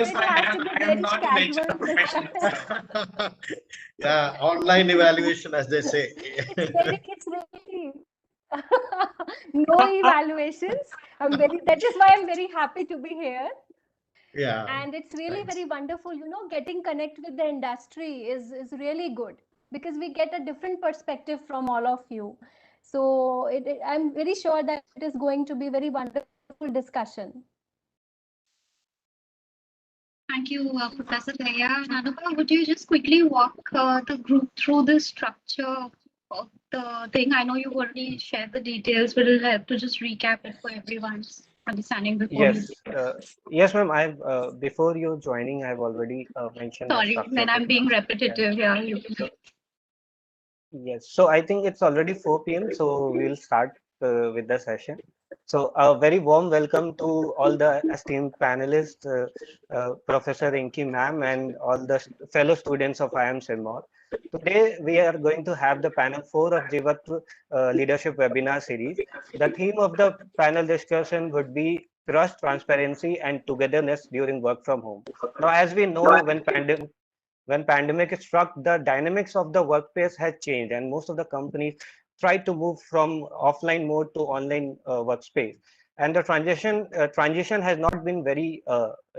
It has to be I am very not in HR casual. professional. Yeah, online evaluation, as they say. It's really no evaluations. That is why I'm very happy to be here. Yeah, And it's really thanks. very wonderful, getting connect with the industry is really good because we get a different perspective from all of you. So I'm very sure that it is going to be very wonderful discussion. Thank you, Professor Thaya. And Anubha, would you just quickly walk the group through the structure of the thing? I know you've already shared the details, but it'll help to just recap it for everyone's understanding before we. Yes, yes, ma'am. I've before you joining, I've already mentioned the Sorry, structure then of the I'm being class. Yeah. repetitive. Yeah, you can. So, yes, so I think it's already 4 p.m. So we'll start with the session. So a very warm welcome to all the esteemed panelists, Professor Inky ma'am, and all the fellow students of IIM Sirmaur. Today we are going to have the panel 4 of Jivatva Leadership Webinar Series. The theme of the panel discussion would be trust, transparency, and togetherness during work from home. Now, as we know, when pandemic struck, the dynamics of the workplace has changed, and most of the companies try to move from offline mode to online workspace. And the transition has not been very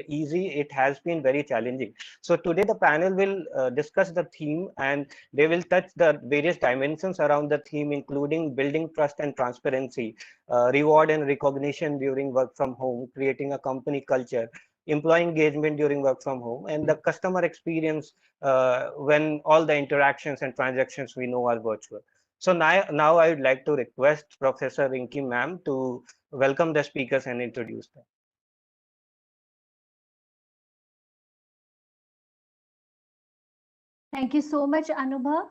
easy. It has been very challenging. So today the panel will discuss the theme, and they will touch the various dimensions around the theme, including building trust and transparency, reward and recognition during work from home, creating a company culture, employee engagement during work from home, and the customer experience when all the interactions and transactions we know are virtual. So now I would like to request Professor Rinki ma'am to welcome the speakers and introduce them. Thank you so much, Anubhav.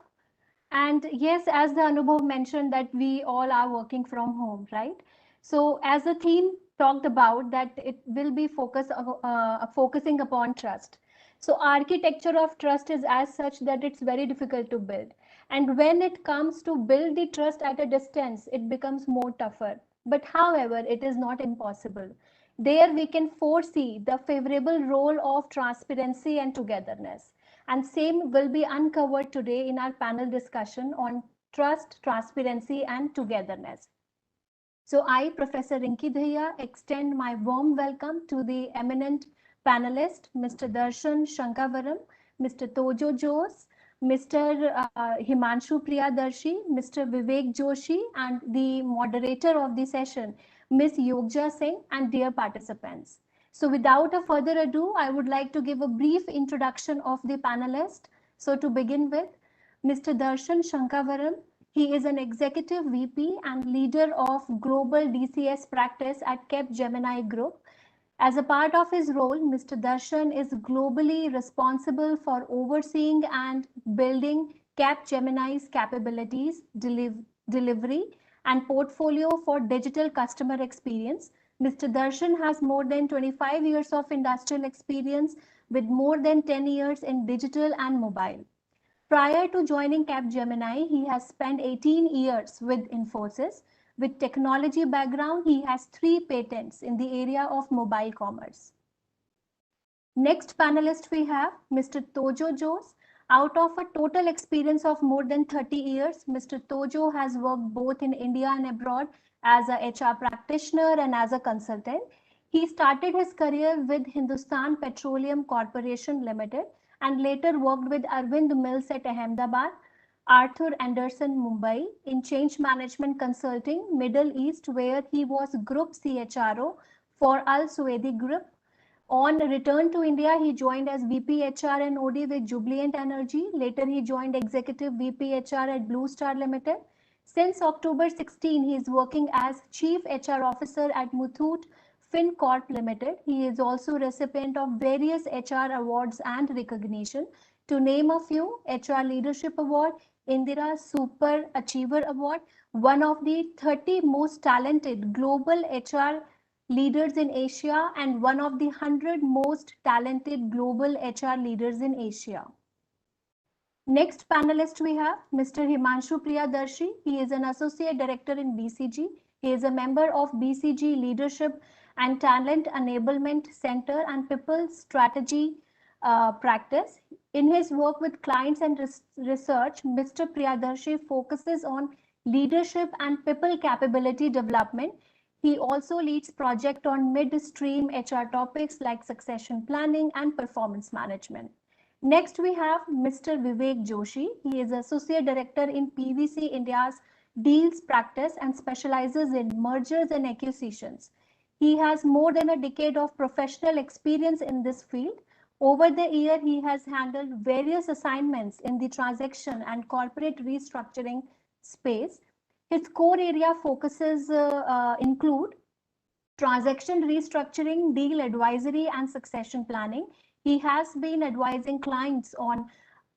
And yes, as the Anubhav mentioned that we all are working from home, right? So as the theme talked about that it will be focusing upon trust. So architecture of trust is as such that it's very difficult to build. And when it comes to build the trust at a distance, it becomes more tougher. But however, it is not impossible. There we can foresee the favorable role of transparency and togetherness. And same will be uncovered today in our panel discussion on trust, transparency, and togetherness. So I, Professor Rinki Dhaya, extend my warm welcome to the eminent panelist, Mr. Darshan Shankavaram, Mr. Tojo Jose, Mr. Himanshu Priyadarshi, Mr. Vivek Joshi, and the moderator of the session, Ms. Yogja Singh, and dear participants. So without a further ado, I would like to give a brief introduction of the panelist. So to begin with, Mr. Darshan Shankavaram, he is an executive VP and leader of global DCS practice at Capgemini Group. As a part of his role, Mr. Darshan is globally responsible for overseeing and building Capgemini's capabilities, delivery, and portfolio for digital customer experience. Mr. Darshan has more than 25 years of industrial experience with more than 10 years in digital and mobile. Prior to joining Capgemini, he has spent 18 years with Infosys. With technology background, he has 3 patents in the area of mobile commerce. Next panelist we have Mr. Tojo Jose. Out of a total experience of more than 30 years, Mr. Tojo has worked both in India and abroad as a HR practitioner and as a consultant. He started his career with Hindustan Petroleum Corporation Limited and later worked with Arvind Mills at Ahmedabad, Arthur Andersen Mumbai in change management consulting Middle East, where he was group CHRO for Al Suwaidi Group. On return to India, he joined as VP HR and OD with Jubilant Energy. Later, he joined Executive VP HR at Blue Star Limited. Since October 16, he is working as Chief HR Officer at Muthoot Fincorp Limited. He is also recipient of various HR awards and recognition. To name a few, HR Leadership Award, Indira Super Achiever Award, one of the 30 most talented global HR leaders in Asia and one of the 100 most talented global HR leaders in Asia. Next panelist we have Mr. Himanshu Priyadarshi. He is an associate director in BCG. He is a member of BCG leadership and Talent Enablement Center and People Strategy Practice. In his work with clients and research, Mr. Priyadarshi focuses on leadership and people capability development. He also leads projects on midstream HR topics like succession planning and performance management. Next, we have Mr. Vivek Joshi. He is Associate Director in PwC India's Deals Practice and specializes in mergers and acquisitions. He has more than a decade of professional experience in this field. Over the year, he has handled various assignments in the transaction and corporate restructuring space. His core area focuses include transaction restructuring, deal advisory, and succession planning. He has been advising clients on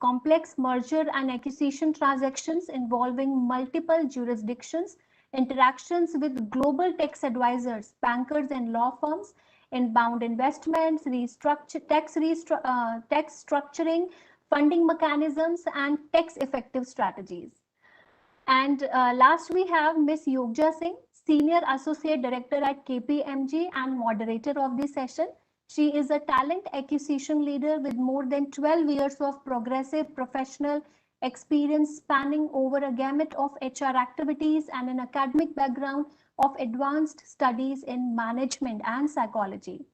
complex merger and acquisition transactions involving multiple jurisdictions, interactions with global tax advisors, bankers, and law firms, inbound investments, tax structuring, funding mechanisms, and tax effective strategies. And last, we have Ms. Yogja Singh, Senior Associate Director at KPMG and moderator of the session. She is a talent acquisition leader with more than 12 years of progressive professional experience spanning over a gamut of HR activities and an academic background of advanced studies in management and psychology.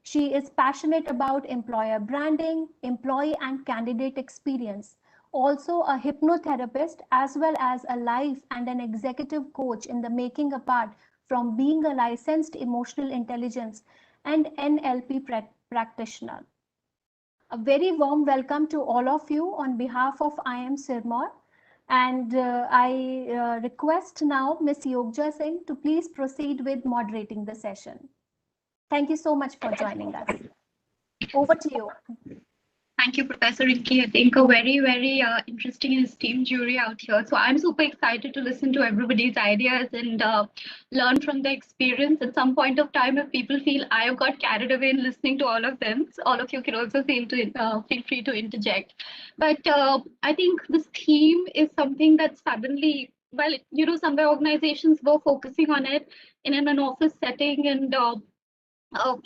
She is passionate about employer branding, employee and candidate experience, also a hypnotherapist as well as a life and an executive coach in the making apart from being a licensed emotional intelligence and NLP practitioner. A very warm welcome to all of you on behalf of IIM Sirmaur. And I request now Ms. Yogja Singh to please proceed with moderating the session. Thank you so much for joining us. Over to you. Thank you, Professor Rinki. I think a very, very interesting and esteemed jury out here. So I'm super excited to listen to everybody's ideas and learn from the experience. At some point of time, if people feel I have got carried away in listening to all of them, so all of you can also feel free to interject. But I think this theme is something that suddenly, well, you know, somewhere organizations were focusing on it in an office setting and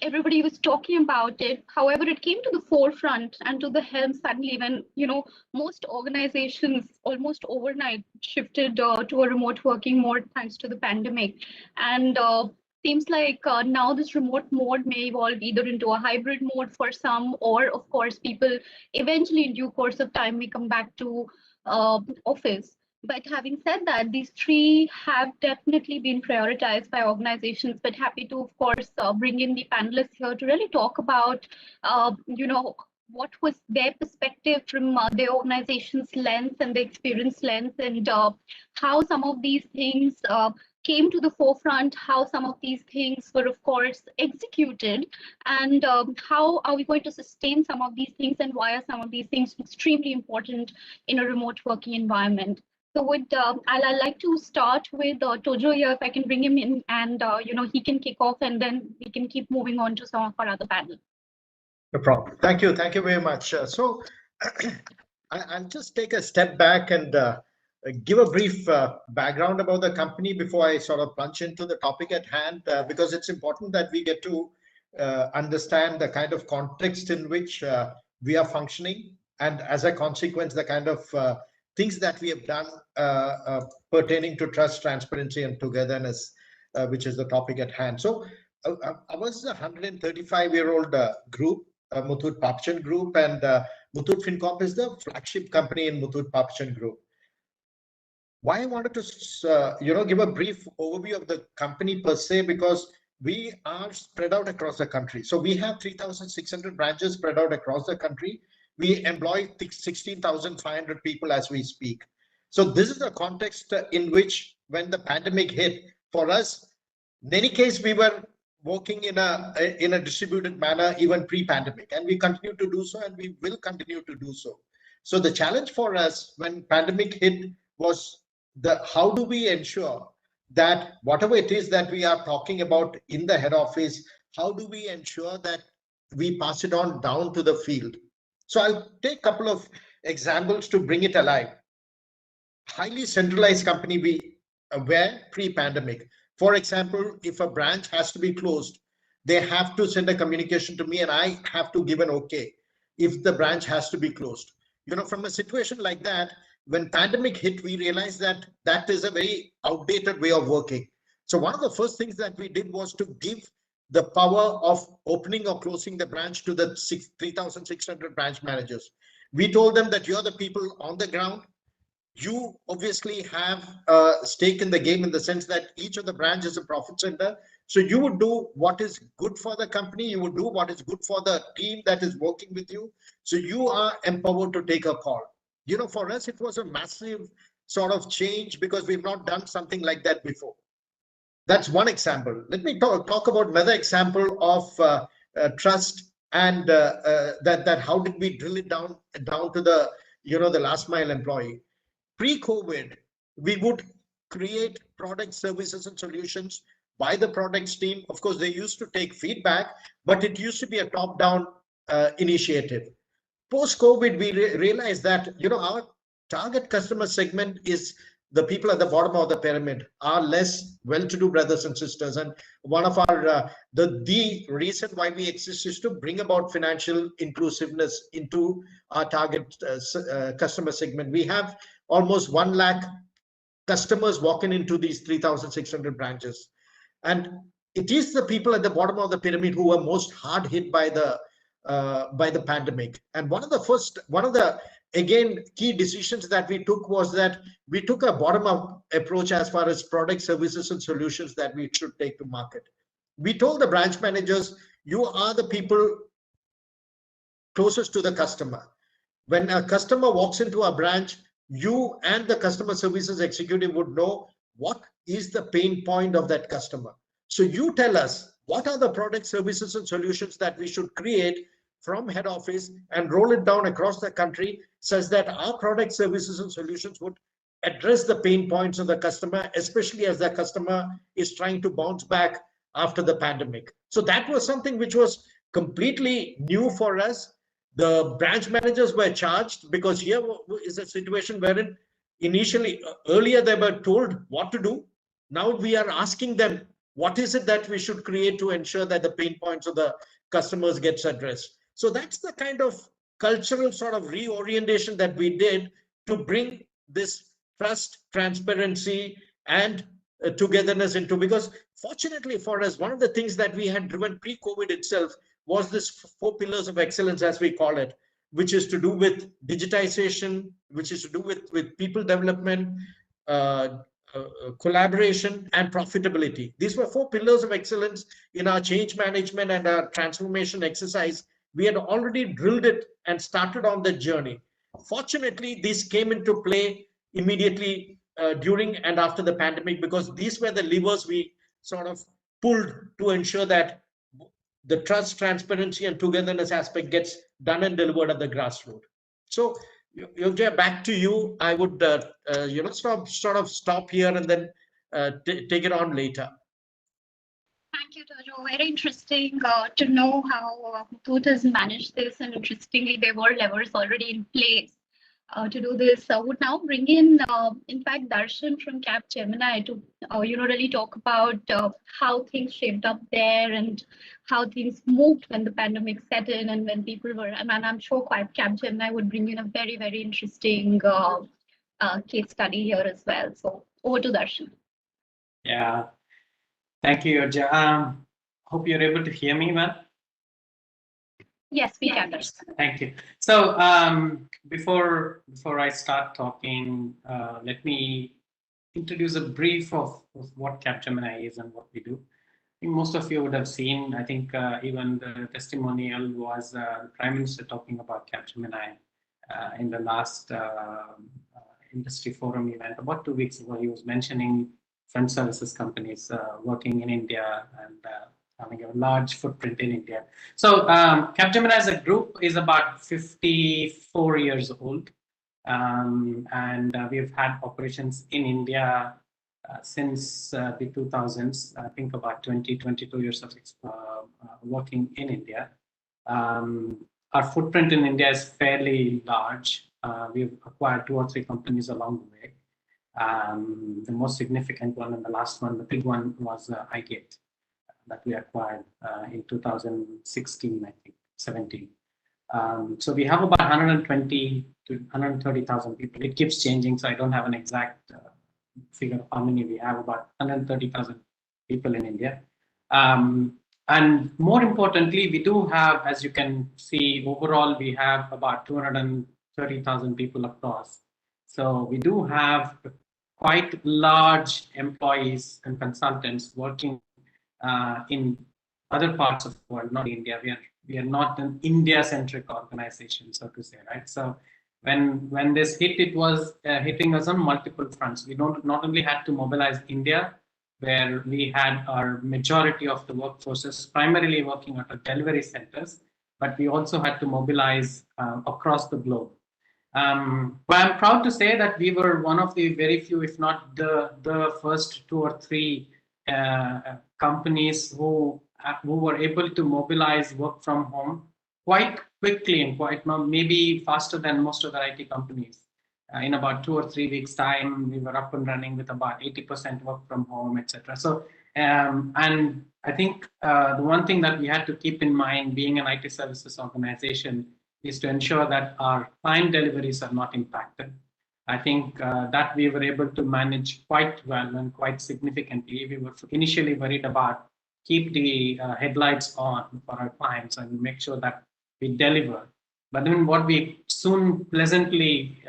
everybody was talking about it. However, it came to the forefront and to the helm suddenly when, you know, most organizations almost overnight shifted to a remote working mode thanks to the pandemic. And seems like now this remote mode may evolve either into a hybrid mode for some, or of course, people eventually in due course of time may come back to office. But having said that, these three have definitely been prioritized by organizations, but happy to, of course, bring in the panelists here to really talk about, you know, what was their perspective from their organization's lens and the experience lens, and how some of these things came to the forefront, how some of these things were, of course, executed, and how are we going to sustain some of these things, and why are some of these things extremely important in a remote working environment. So I'd like to start with Tojo here, if I can bring him in, and you know, he can kick off, and then we can keep moving on to some of our other panels. No problem. Thank you very much. So I'll just take a step back and give a brief background about the company before I sort of plunge into the topic at hand, because it's important that we get to understand the kind of context in which we are functioning, and as a consequence, the kind of things that we have done pertaining to trust, transparency, and togetherness, which is the topic at hand. So I was a 135-year-old group, Muthoot Papchan Group, and Muthoot Fincorp is the flagship company in Muthoot Papchan Group. Why I wanted to give a brief overview of the company per se, because we are spread out across the country. So we have 3,600 branches spread out across the country. We employ 16,500 people as we speak. So this is the context in which, when the pandemic hit, for us, in any case, we were working in a distributed manner even pre-pandemic, and we continue to do so, and we will continue to do so. So the challenge for us when pandemic hit was how do we ensure that whatever it is that we are talking about in the head office, how do we ensure that we pass it on down to the field? So I'll take a couple of examples to bring it alive. Highly centralized company we were pre-pandemic. For example, if a branch has to be closed, they have to send a communication to me and I have to give an okay if the branch has to be closed. From a situation like that, when pandemic hit, we realized that that is a very outdated way of working. So one of the first things that we did was to give the power of opening or closing the branch to the 3,600 branch managers. We told them that you're the people on the ground. You obviously have a stake in the game in the sense that each of the branch is a profit center. So you would do what is good for the company. You would do what is good for the team that is working with you. So you are empowered to take a call. For us, it was a massive sort of change because we've not done something like that before. That's one example. Let me talk about another example of trust and that how did we drill it down to the the last mile employee. Pre-COVID, we would create products, services, and solutions by the products team. Of course, they used to take feedback, but it used to be a top-down initiative. Post-COVID, we realized that our target customer segment is the people at the bottom of the pyramid, are less well-to-do brothers and sisters. And one of our the reason why we exist is to bring about financial inclusiveness into our target customer segment. We have almost 1 lakh customers walking into these 3,600 branches, and it is the people at the bottom of the pyramid who are most hard hit by the pandemic. And one of the again key decisions that we took was that we took a bottom-up approach as far as product, services, and solutions that we should take to market. We told the branch managers, you are the people closest to the customer. When a customer walks into a branch, you and the customer services executive would know what is the pain point of that customer. So you tell us what are the product, services, and solutions that we should create from head office and roll it down across the country such that our product, services, and solutions would address the pain points of the customer, especially as the customer is trying to bounce back after the pandemic. So that was something which was completely new for us. The branch managers were charged because here is a situation wherein initially, earlier they were told what to do. Now we are asking them, what is it that we should create to ensure that the pain points of the customers gets addressed? So that's the kind of cultural sort of reorientation that we did to bring this trust, transparency, and togetherness into, because fortunately for us, one of the things that we had driven pre-COVID itself was this 4 pillars of excellence, as we call it, which is to do with digitization, which is to do with people development, collaboration, and profitability. These were 4 pillars of excellence in our change management and our transformation exercise. We had already drilled it and started on the journey. Fortunately, these came into play immediately during and after the pandemic, because these were the levers we sort of pulled to ensure that the trust, transparency, and togetherness aspect gets done and delivered at the grassroots. So, Yogja, back to you. I would, sort of stop here and then take it on later. Thank you, Tojo. Very interesting to know how Muthoot has managed this, and interestingly, there were levers already in place to do this. I would now bring in fact, Darshan from Capgemini to, really talk about how things shaped up there and how things moved when the pandemic set in and when people were, and I'm sure Capgemini would bring in a very, very interesting case study here as well. So over to Darshan. Yeah, thank you, Yogja. Hope you're able to hear me well. Yes, we can. Thank you. So before I start talking, let me introduce a brief of what Capgemini is and what we do. I think most of you would have seen, I think even the testimonial was the Prime Minister talking about Capgemini in the last industry forum event. About 2 weeks ago, he was mentioning front services companies working in India and having a large footprint in India. So Capgemini as a group is about 54 years old. And we've had operations in India since the 2000s. I think about 22 years of working in India. Our footprint in India is fairly large. We've acquired 2 or 3 companies along the way. The most significant one and the last one, the big one, was iGate. that we acquired in 2016, I think, 17. So we have about 120 to 130,000 people. It keeps changing, so I don't have an exact figure of how many we have, about 130,000 people in India. And more importantly, we do have, as you can see, overall, we have about 230,000 people across. So we do have quite large employees and consultants working in other parts of the world, not India. We are not an India-centric organization, so to say, right? So when this hit, it was hitting us on multiple fronts. We not only had to mobilize India, where we had our majority of the workforces primarily working at our delivery centers, but we also had to mobilize across the globe. But I'm proud to say that we were one of the very few, if not the first 2 or 3 companies who were able to mobilize work from home quite quickly and quite maybe faster than most of the IT companies. In about 2 or 3 weeks' time, we were up and running with about 80% work from home, etc. So, and I think the one thing that we had to keep in mind, being an IT services organization, is to ensure that our client deliveries are not impacted. I think that we were able to manage quite well and quite significantly. We were initially worried about keep the headlights on for our clients and make sure that we deliver. But then what we soon pleasantly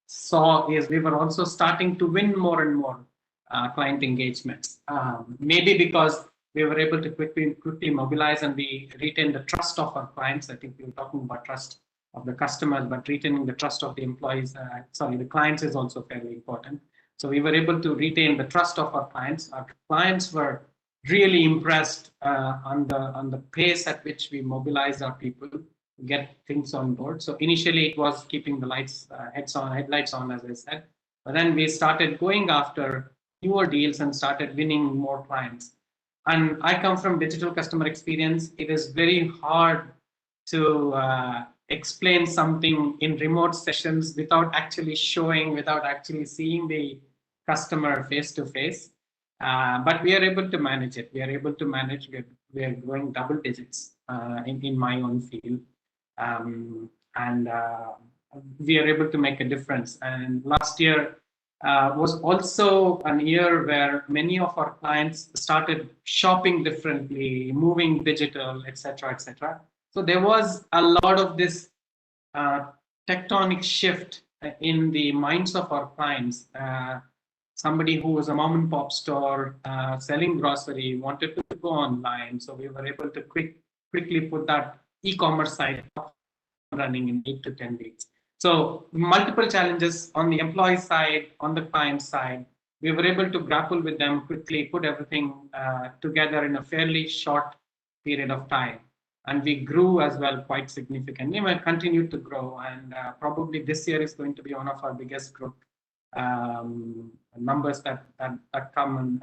saw is we were also starting to win more and more client engagements. Maybe because we were able to quickly mobilize and we retain the trust of our clients. I think we were talking about trust of the customers, but retaining the trust of the employees, the clients is also fairly important. So we were able to retain the trust of our clients. Our clients were really impressed on the pace at which we mobilized our people to get things on board. So initially it was keeping the headlights on, as I said, but then we started going after newer deals and started winning more clients. And I come from digital customer experience. It is very hard to explain something in remote sessions without actually showing, without actually seeing the customer face to face. But we are able to manage it. We are able to manage. We are growing double digits in my own field, and we are able to make a difference. And last year was also a year where many of our clients started shopping differently, moving digital, etc., etc. So there was a lot of this tectonic shift in the minds of our clients. Somebody who was a mom and pop store selling grocery wanted to go online, so we were able to quickly put that e-commerce site up running in 8 to 10 weeks. So multiple challenges on the employee side, on the client side. We were able to grapple with them quickly, put everything together in a fairly short period of time. And we grew as well quite significantly. We continued to grow, and probably this year is going to be one of our biggest growth numbers that come and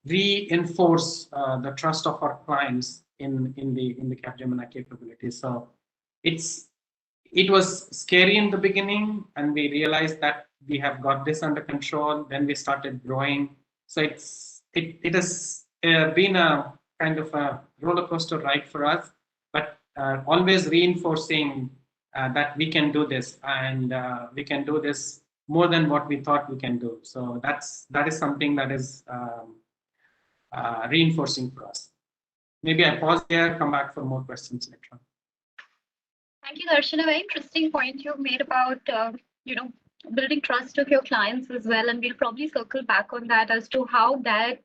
reinforce the trust of our clients in the Capgemini capabilities. So it was scary in the beginning, and we realized that we have got this under control. Then we started growing. So it has been a kind of a roller coaster ride for us, but always reinforcing that we can do this, and we can do this more than what we thought we can do. So that is something that is reinforcing for us. Maybe I pause here, come back for more questions later on. Thank you, Darshan. A very interesting point you made about building trust of your clients as well, and we'll probably circle back on that as to how that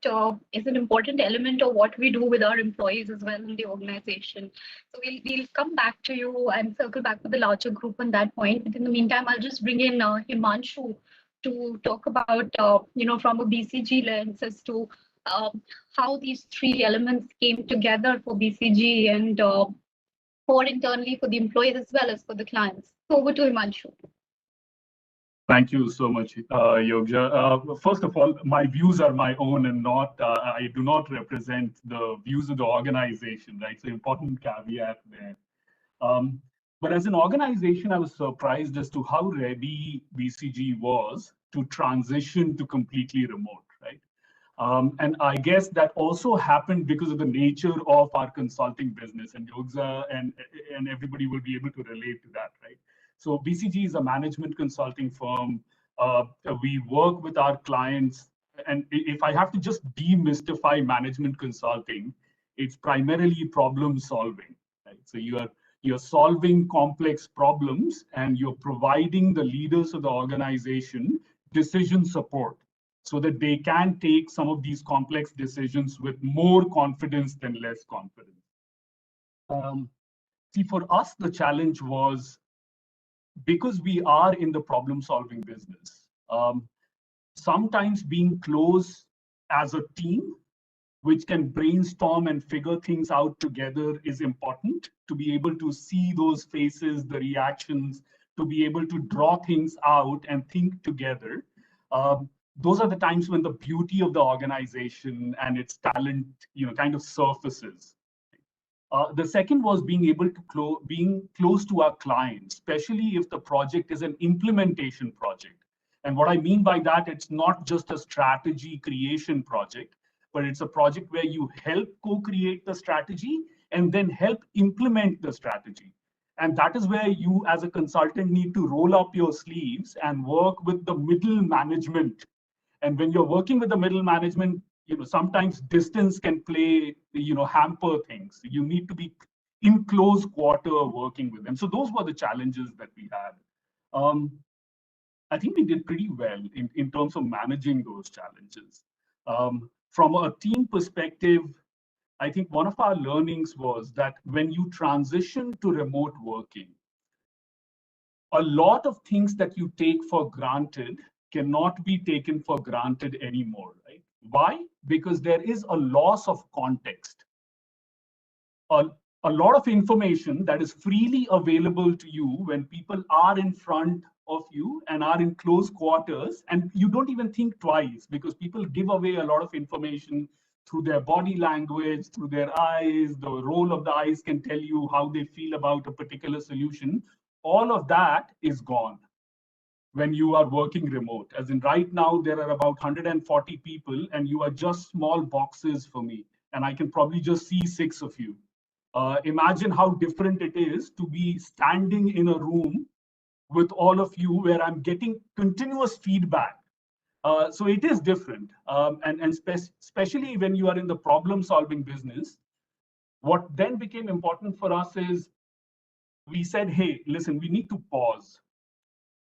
is an important element of what we do with our employees as well in the organization. So we'll come back to you and circle back with the larger group on that point. But in the meantime, I'll just bring in Himanshu to talk about from a BCG lens as to how these 3 elements came together for BCG and for internally for the employees as well as for the clients. So over to Himanshu. Thank you so much, Yogja. First of all, my views are my own and not, I do not represent the views of the organization, right? So important caveat there. But as an organization, I was surprised as to how ready BCG was to transition to completely remote, right? And I guess that also happened because of the nature of our consulting business, and Yogja and everybody will be able to relate to that, right? So BCG is a management consulting firm. We work with our clients, and if I have to just demystify management consulting, it's primarily problem solving, right? So you're solving complex problems, and you're providing the leaders of the organization decision support, so that they can take some of these complex decisions with more confidence than less confidence. See, for us, the challenge was, because we are in the problem-solving business, sometimes being close as a team, which can brainstorm and figure things out together, is important to be able to see those faces, the reactions, to be able to draw things out and think together. Those are the times when the beauty of the organization and its talent, kind of surfaces. The second was being able to being close to our clients, especially if the project is an implementation project. And what I mean by that, it's not just a strategy creation project, but it's a project where you help co-create the strategy and then help implement the strategy. And that is where you, as a consultant, need to roll up your sleeves and work with the middle management. And when you're working with the middle management, sometimes distance can play, hamper things. You need to be in close quarter working with them. So those were the challenges that we had. I think we did pretty well in terms of managing those challenges. From a team perspective, I think one of our learnings was that when you transition to remote working, a lot of things that you take for granted cannot be taken for granted anymore, right? Why? Because there is a loss of context. A lot of information that is freely available to you when people are in front of you and are in close quarters, and you don't even think twice, because people give away a lot of information through their body language, through their eyes. The roll of the eyes can tell you how they feel about a particular solution. All of that is gone when you are working remote. As in right now, there are about 140 people, and you are just small boxes for me, and I can probably just see 6 of you. Imagine how different it is to be standing in a room with all of you where I'm getting continuous feedback. So it is different. And especially when you are in the problem-solving business, what then became important for us is, we said, hey, listen, we need to pause.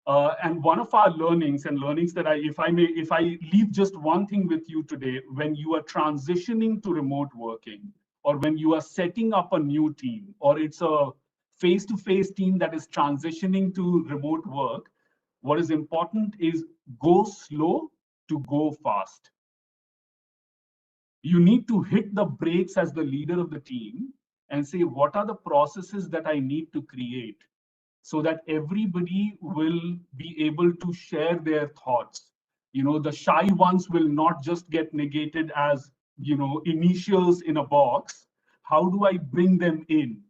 And one of our learnings that if I leave just one thing with you today, when you are transitioning to remote working, or when you are setting up a new team, or it's a face-to-face team that is transitioning to remote work, what is important is go slow to go fast. You need to hit the brakes as the leader of the team and say, what are the processes that I need to create so that everybody will be able to share their thoughts? The shy ones will not just get negated as, initials in a box. How do I bring them in?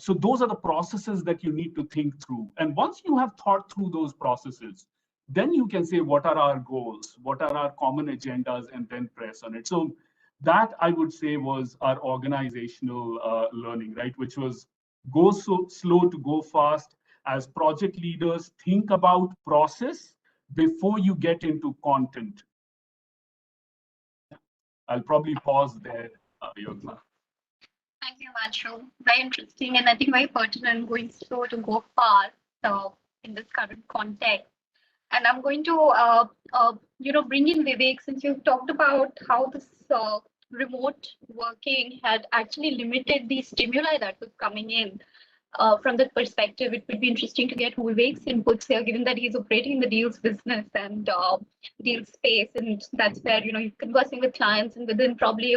So those are the processes that you need to think through. And once you have thought through those processes, then you can say, what are our goals? What are our common agendas? And then press on it. So that, I would say, was our organizational learning, right? Which was go so slow to go fast. As project leaders, think about process before you get into content. I'll probably pause there, Yogja. Thank you, Himanshu. Very interesting, and I think very pertinent, going slow to go fast in this current context. And I'm going to, bring in Vivek, since you've talked about how this remote working had actually limited the stimuli that was coming in. From that perspective, it would be interesting to get Vivek's inputs here, given that he's operating in the deals business and deal space, and that's where you're conversing with clients, and within probably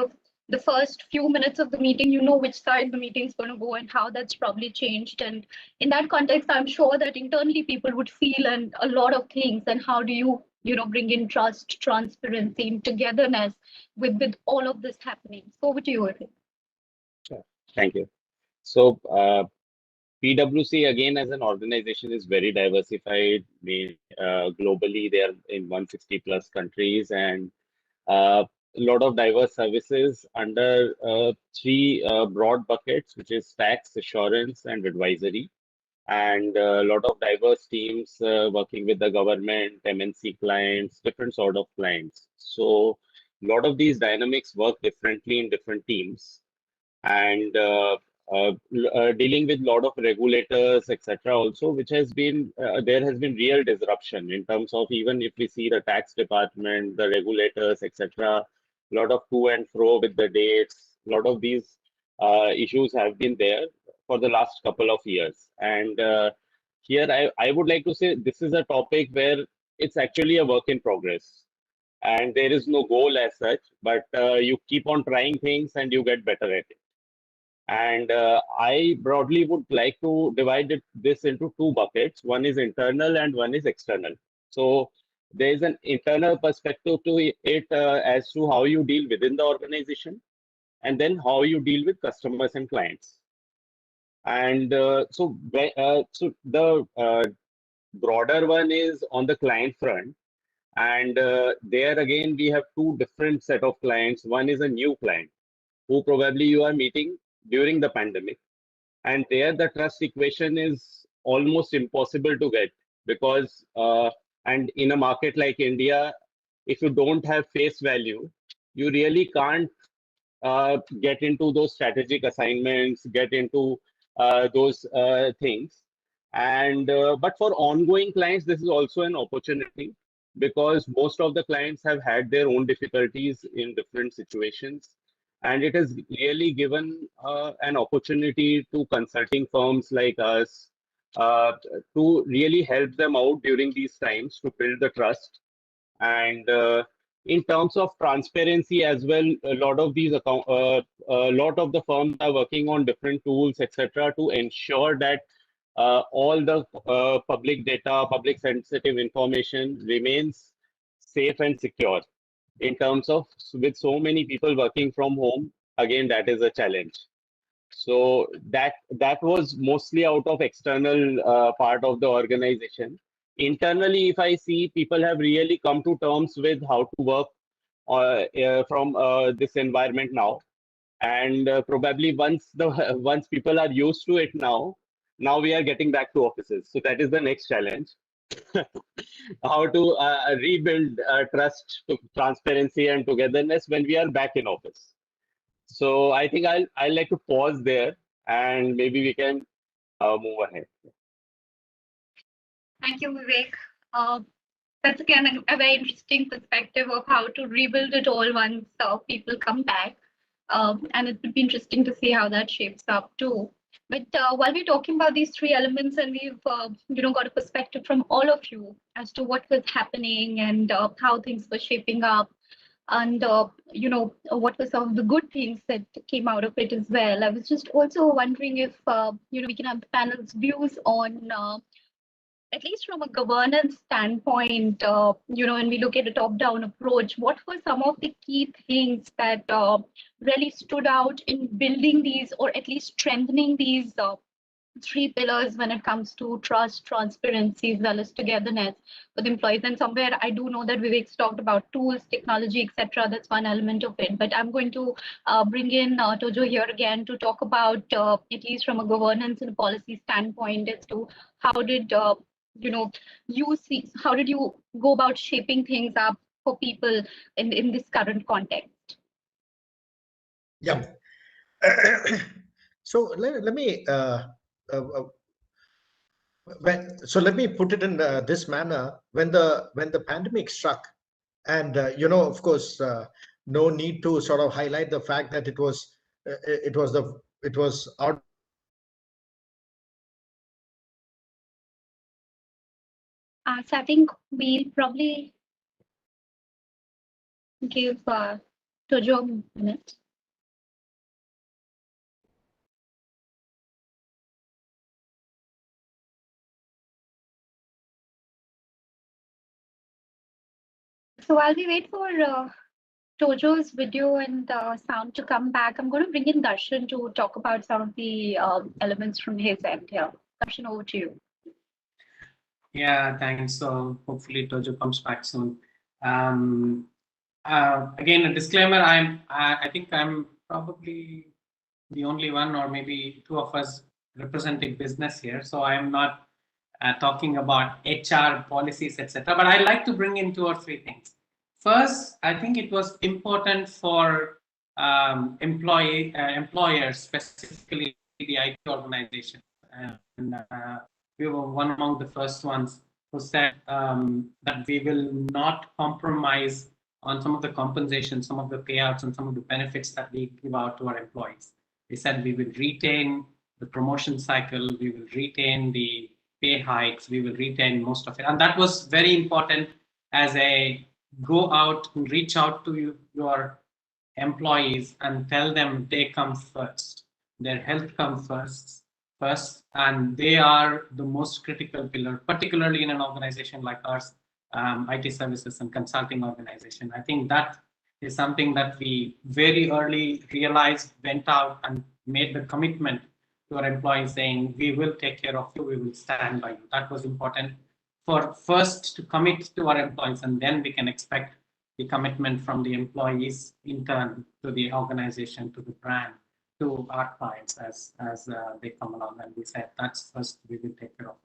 the first few minutes of the meeting, which side the meeting is going to go and how that's probably changed. And in that context, I'm sure that internally people would feel and a lot of things. And how do you bring in trust, transparency, and togetherness with all of this happening? So over to you, Vivek. Sure. Thank you. So PwC, again, as an organization, is very diversified. Globally, they are in 160 plus countries, and lot of diverse services under three broad buckets, which is tax, assurance, and advisory. And a lot of diverse teams working with the government, MNC clients, different sort of clients. So a lot of these dynamics work differently in different teams, and dealing with a lot of regulators, etc. also, which has been, there has been real disruption in terms of, even if we see the tax department, the regulators, etc., a lot of to and fro with the dates, a lot of these issues have been there for the last couple of years. And here I would like to say this is a topic where it's actually a work in progress. And there is no goal as such, but you keep on trying things and you get better at it. And I broadly would like to divide this into two buckets. One is internal and one is external. So there is an internal perspective to it as to how you deal within the organization, and then how you deal with customers and clients. And so the broader one is on the client front. And there again, we have two different set of clients. One is a new client who probably you are meeting during the pandemic. And there the trust equation is almost impossible to get, because, and in a market like India, if you don't have face value, you really can't get into those strategic assignments, get into those things. And but for ongoing clients, this is also an opportunity, because most of the clients have had their own difficulties in different situations. And it has really given an opportunity to consulting firms like us to really help them out during these times to build the trust. And in terms of transparency as well, a lot of these a lot of the firms are working on different tools, etc., to ensure that all the public data, public sensitive information remains safe and secure. In terms of, with so many people working from home, again, that is a challenge. So that was mostly out of external part of the organization. Internally, if I see, people have really come to terms with how to work from this environment now. And probably once people are used to it now we are getting back to offices. So that is the next challenge. How to rebuild trust, transparency, and togetherness when we are back in office. So I think I'll like to pause there, and maybe we can move ahead. Thank you, Vivek. That's again a very interesting perspective of how to rebuild it all once people come back. And it would be interesting to see how that shapes up too. But while we're talking about these three elements, and we've got a perspective from all of you as to what was happening and how things were shaping up, and what were some of the good things that came out of it as well. I was just also wondering if we can have the panel's views on, at least from a governance standpoint, when we look at a top-down approach, what were some of the key things that really stood out in building these, or at least strengthening these three pillars when it comes to trust, transparency, as well as togetherness with employees? And somewhere I do know that Vivek's talked about tools, technology, etc. That's one element of it. But I'm going to bring in Tojo here again to talk about, at least from a governance and a policy standpoint, as to how did how did you go about shaping things up for people in this current context? Yeah. So let me let me put it in this manner. When the pandemic struck, and of course, no need to sort of highlight the fact that it was out. So I think we'll probably give Tojo a minute. So while we wait for Tojo's video and sound to come back, I'm going to bring in Darshan to talk about some of the elements from his end here. Darshan, over to you. Yeah, thanks. So hopefully Tojo comes back soon. again, a disclaimer, I think I'm probably the only one, or maybe two of us representing business here. So I'm not talking about HR policies, etc. But I'd like to bring in 2 or 3 things. First, I think it was important for employers, specifically the IT organization, and we were one among the first ones who said that we will not compromise on some of the compensation, some of the payouts, and some of the benefits that we give out to our employees. We said we will retain the promotion cycle, we will retain the pay hikes, we will retain most of it. And that was very important as a go out and reach out to your employees and tell them they come first, their health comes first, and they are the most critical pillar, particularly in an organization like ours, IT services and consulting organization. I think that is something that we very early realized, went out and made the commitment to our employees saying, we will take care of you, we will stand by you. That was important for first to commit to our employees, and then we can expect the commitment from the employees in turn to the organization, to the brand, to our clients as they come along. And we said, that's first we will take care of.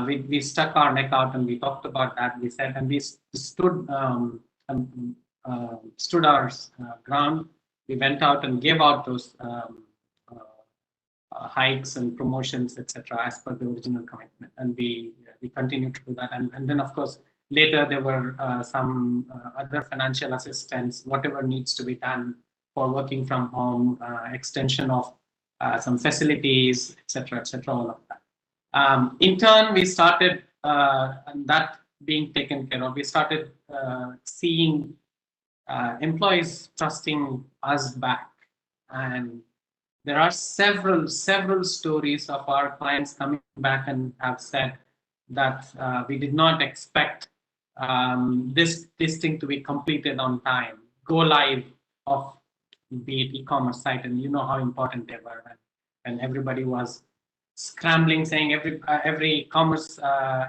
We stuck our neck out and we talked about that. We said, and we stood our ground. We went out and gave out those hikes and promotions, etc., as per the original commitment, and we continue to do that. And then, of course, later there were some other financial assistance, whatever needs to be done for working from home, extension of some facilities, etc., all of that. In turn, we started, and that being taken care of, we started seeing employees trusting us back. And there are several stories of our clients coming back and have said that we did not expect this thing to be completed on time, go live of the e-commerce site, and you know how important they were, and everybody was scrambling, saying every commerce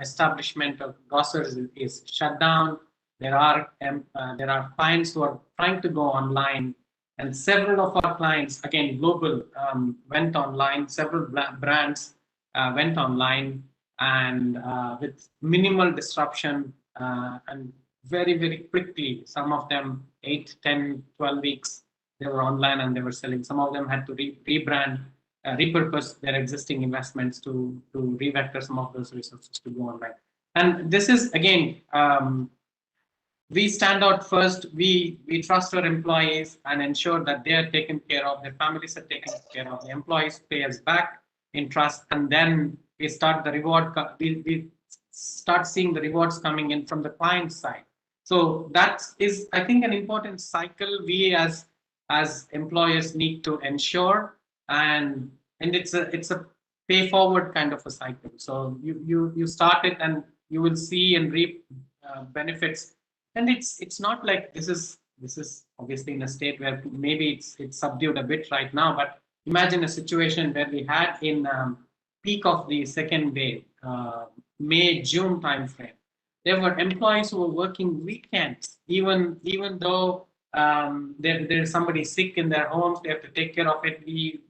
establishment of grocers is shut down. There are clients who are trying to go online. And several of our clients, again, global, went online. Several brands went online, and with minimal disruption, and very, very quickly, some of them 8, 10, 12 weeks, they were online and they were selling. Some of them had to rebrand, repurpose their existing investments to revector some of those resources to go online. And this is, again, we stand out first. We trust our employees and ensure that they are taken care of, their families are taken care of, the employees pay us back in trust, and then we start the reward. We start seeing the rewards coming in from the client side. So that is, I think, an important cycle we as employers need to ensure, and it's a pay forward kind of a cycle. So you start it and you will see and reap benefits. And it's not like this is obviously in a state where maybe it's subdued a bit right now, but imagine a situation where we had in peak of the second wave, May, June timeframe. There were employees who were working weekends, even though there's somebody sick in their homes, they have to take care of it. We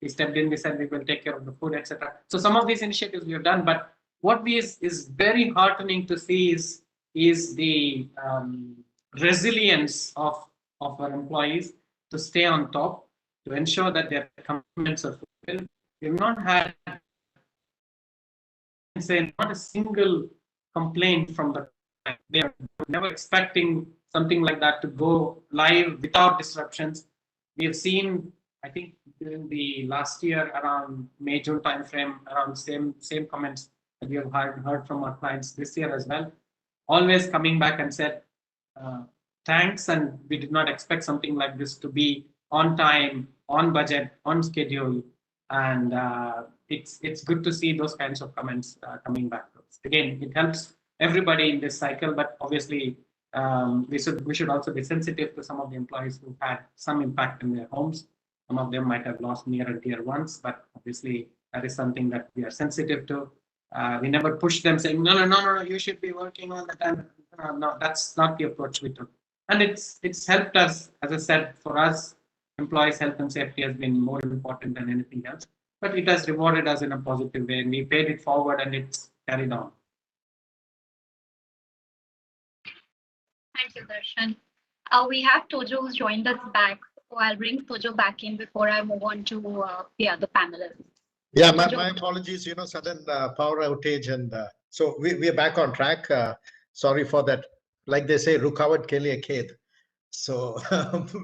stepped in, we said we will take care of the food, etc. So some of these initiatives we have done, but what is very heartening to see is the resilience of our employees to stay on top, to ensure that their commitments are fulfilled. We've not had, not a single complaint from the client. They are never expecting something like that to go live without disruptions. We have seen, I think, during the last year around May, June timeframe, around same comments that we have heard from our clients this year as well. Always coming back and said, thanks, and we did not expect something like this to be on time, on budget, on schedule, and it's good to see those kinds of comments coming back. Again, it helps everybody in this cycle, but obviously we should also be sensitive to some of the employees who had some impact in their homes. Some of them might have lost near and dear ones, but obviously that is something that we are sensitive to. We never push them saying, no, you should be working all the time. No, that's not the approach we took. and it's helped us. As I said, for us, employees' health and safety has been more important than anything else. But it has rewarded us in a positive way, and we paid it forward, and it's carried on. Thank you, Darshan. We have Tojo who's joined us back. So I'll bring Tojo back in before I move on to the other panelists. Yeah, my apologies, sudden power outage. And so we are back on track. Sorry for that. Like they say, Rukawat ke liye khed. So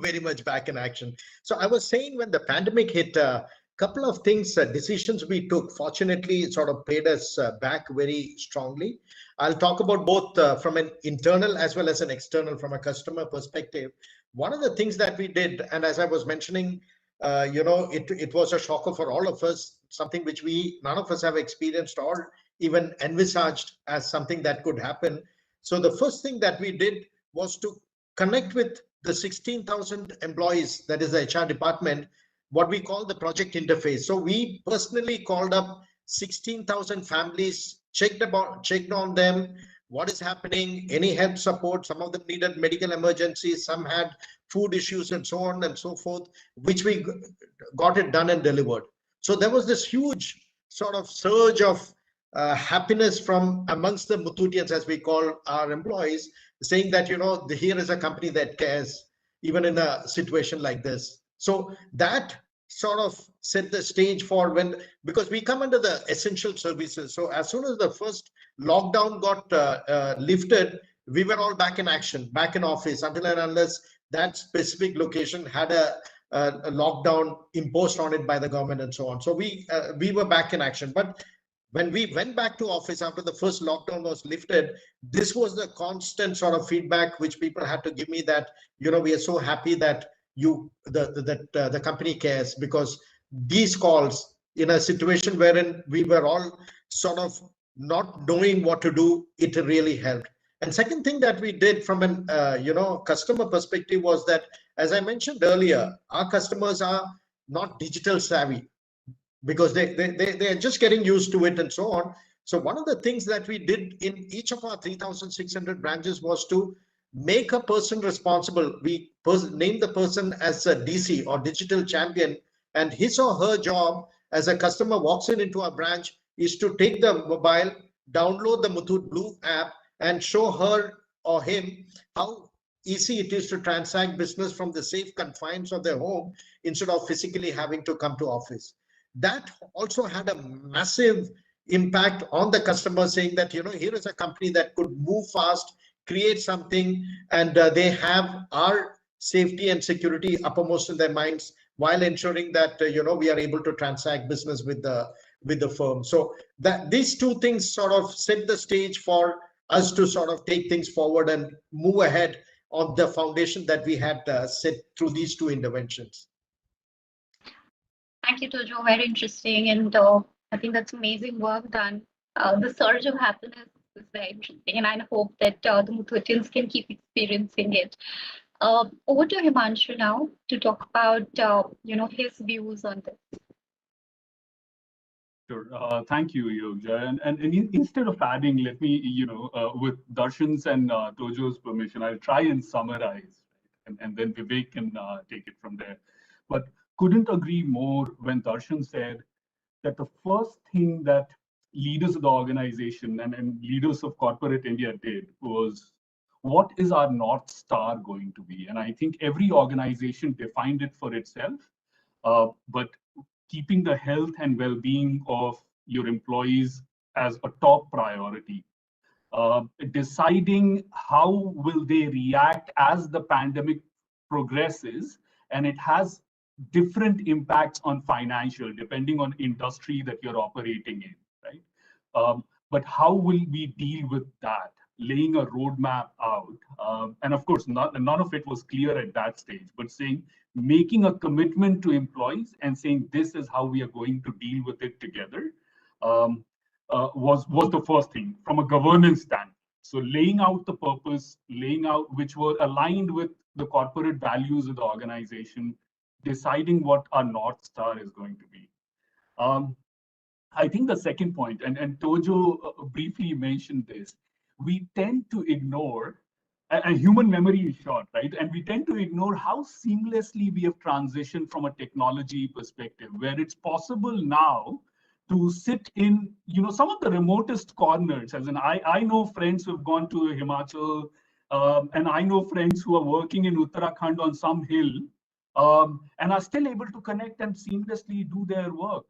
very much back in action. So I was saying when the pandemic hit, a couple of things, decisions we took, fortunately, it sort of paid us back very strongly. I'll talk about both from an internal as well as an external, from a customer perspective. One of the things that we did, and as I was mentioning, it was a shocker for all of us, something which none of us have experienced or even envisaged as something that could happen. So the first thing that we did was to connect with the 16,000 employees, that is the HR department, what we call the project interface. So we personally called up 16,000 families, checked on them, what is happening, any help support. Some of them needed medical emergencies, some had food issues and so on and so forth, which we got it done and delivered. So there was this huge sort of surge of happiness from amongst the Muthootians, as we call our employees, saying that, here is a company that cares, even in a situation like this. So that sort of set the stage for because we come under the essential services. So as soon as the first lockdown got lifted, we were all back in action, back in office, until and unless that specific location had a lockdown imposed on it by the government and so on. So we were back in action. But when we went back to office after the first lockdown was lifted, this was the constant sort of feedback which people had to give me, that we are so happy that the company cares, because these calls in a situation wherein we were all sort of not knowing what to do, it really helped. And second thing that we did from an customer perspective was that, as I mentioned earlier, our customers are not digital savvy, because they're just getting used to it and so on. So one of the things that we did in each of our 3,600 branches was to make a person responsible. We named the person as a DC, or digital champion, and his or her job as a customer walks into our branch is to take the mobile, download the Muthoot Blue app, and show her or him how easy it is to transact business from the safe confines of their home instead of physically having to come to office. That also had a massive impact on the customer, saying that, here is a company that could move fast, create something, and they have our safety and security uppermost in their minds, while ensuring that, we are able to transact business with the firm. So that these two things sort of set the stage for us to sort of take things forward and move ahead on the foundation that we had set through these two interventions. Thank you, Tojo. Very interesting. And I think that's amazing work done. The surge of happiness is very interesting. And I hope that the Muthootians can keep experiencing it. Over to Himanshu now to talk about, his views on this. Sure. Thank you, Yogja. And instead of adding, let me, with Darshan's and Tojo's permission, I'll try and summarize, and then Vivek can take it from there. But couldn't agree more when Darshan said that the first thing that leaders of the organization and leaders of corporate India did was, what is our North Star going to be? And I think every organization defined it for itself, but keeping the health and well-being of your employees as a top priority. Deciding how will they react as the pandemic progresses, and it has different impacts on financial, depending on industry that you're operating in, right? But how will we deal with that? Laying a roadmap out. And of course, none of it was clear at that stage, but making a commitment to employees and saying, this is how we are going to deal with it together, was the first thing from a governance standpoint. So laying out the purpose, which were aligned with the corporate values of the organization, deciding what our North Star is going to be. I think the second point, and Tojo briefly mentioned this, we tend to ignore and human memory is short, right? And we tend to ignore how seamlessly we have transitioned from a technology perspective, where it's possible now to sit in, some of the remotest corners. As in, I know friends who have gone to Himachal, and I know friends who are working in Uttarakhand on some hill, and are still able to connect and seamlessly do their work.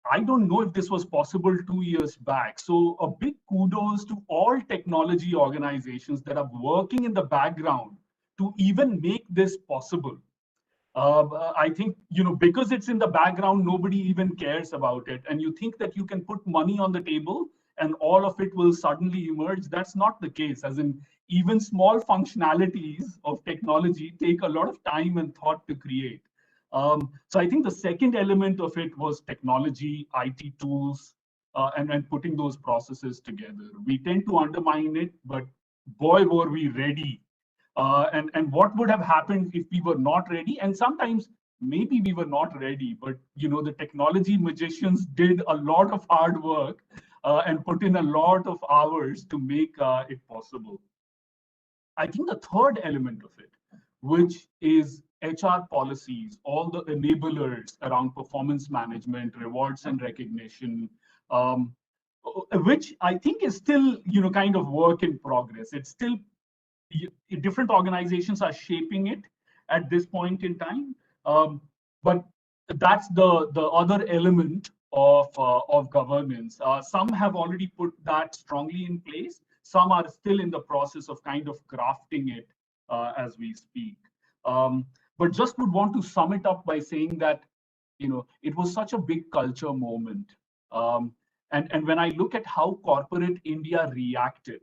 I don't know if this was possible 2 years back. So a big kudos to all technology organizations that are working in the background to even make this possible. I think, because it's in the background, nobody even cares about it. And you think that you can put money on the table and all of it will suddenly emerge. That's not the case. As in, even small functionalities of technology take a lot of time and thought to create. So I think the second element of it was technology, IT tools, and putting those processes together. We tend to undermine it, but boy, were we ready. And what would have happened if we were not ready? And sometimes maybe we were not ready, but the technology magicians did a lot of hard work and put in a lot of hours to make it possible. I think the third element of it, which is HR policies, all the enablers around performance management, rewards and recognition, which I think is still, kind of work in progress. It's still, different organizations are shaping it at this point in time. But that's the other element of governance. Some have already put that strongly in place. Some are still in the process of kind of crafting it as we speak. But just would want to sum it up by saying that, it was such a big culture moment. And when I look at how corporate India reacted,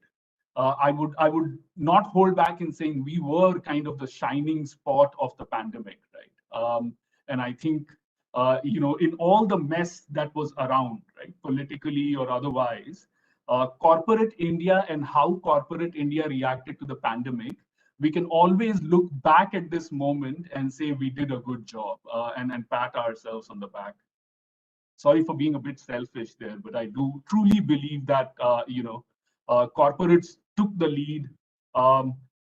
I would not hold back in saying we were kind of the shining spot of the pandemic, right? And I think, in all the mess that was around, right, politically or otherwise, corporate India and how corporate India reacted to the pandemic, we can always look back at this moment and say we did a good job and pat ourselves on the back. Sorry for being a bit selfish there, but I do truly believe that, corporates took the lead,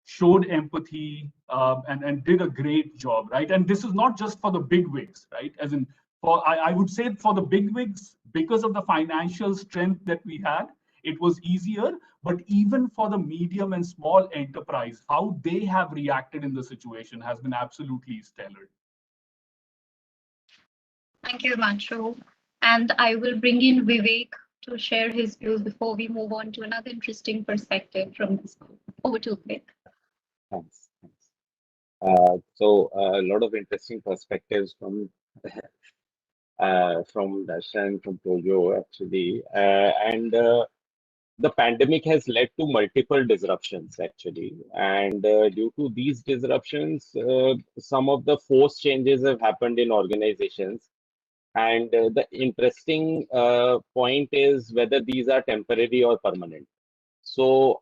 showed empathy, and did a great job, right? And this is not just for the big wigs, right? As in, I would say for the big wigs, because of the financial strength that we had, it was easier. But even for the medium and small enterprise, how they have reacted in the situation has been absolutely stellar. Thank you, Himanshu. And I will bring in Vivek to share his views before we move on to another interesting perspective from this group. Over to Vivek. Thanks. So a lot of interesting perspectives from Darshan, from Tojo, actually, and the pandemic has led to multiple disruptions, actually, and due to these disruptions, some of the forced changes have happened in organizations. And the interesting point is whether these are temporary or permanent. So,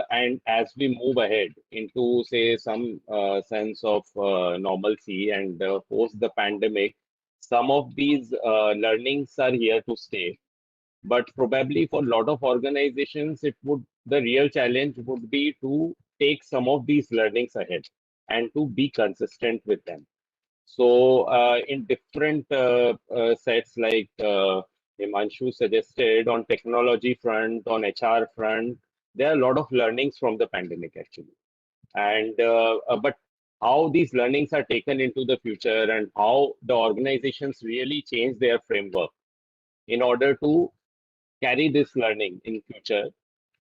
and as we move ahead into, say, some sense of normalcy and post the pandemic, some of these learnings are here to stay. But probably for a lot of organizations, the real challenge would be to take some of these learnings ahead and to be consistent with them. So in different sets, like Himanshu suggested, on technology front, on HR front, there are a lot of learnings from the pandemic, actually. And but how these learnings are taken into the future and how the organizations really change their framework in order to carry this learning in future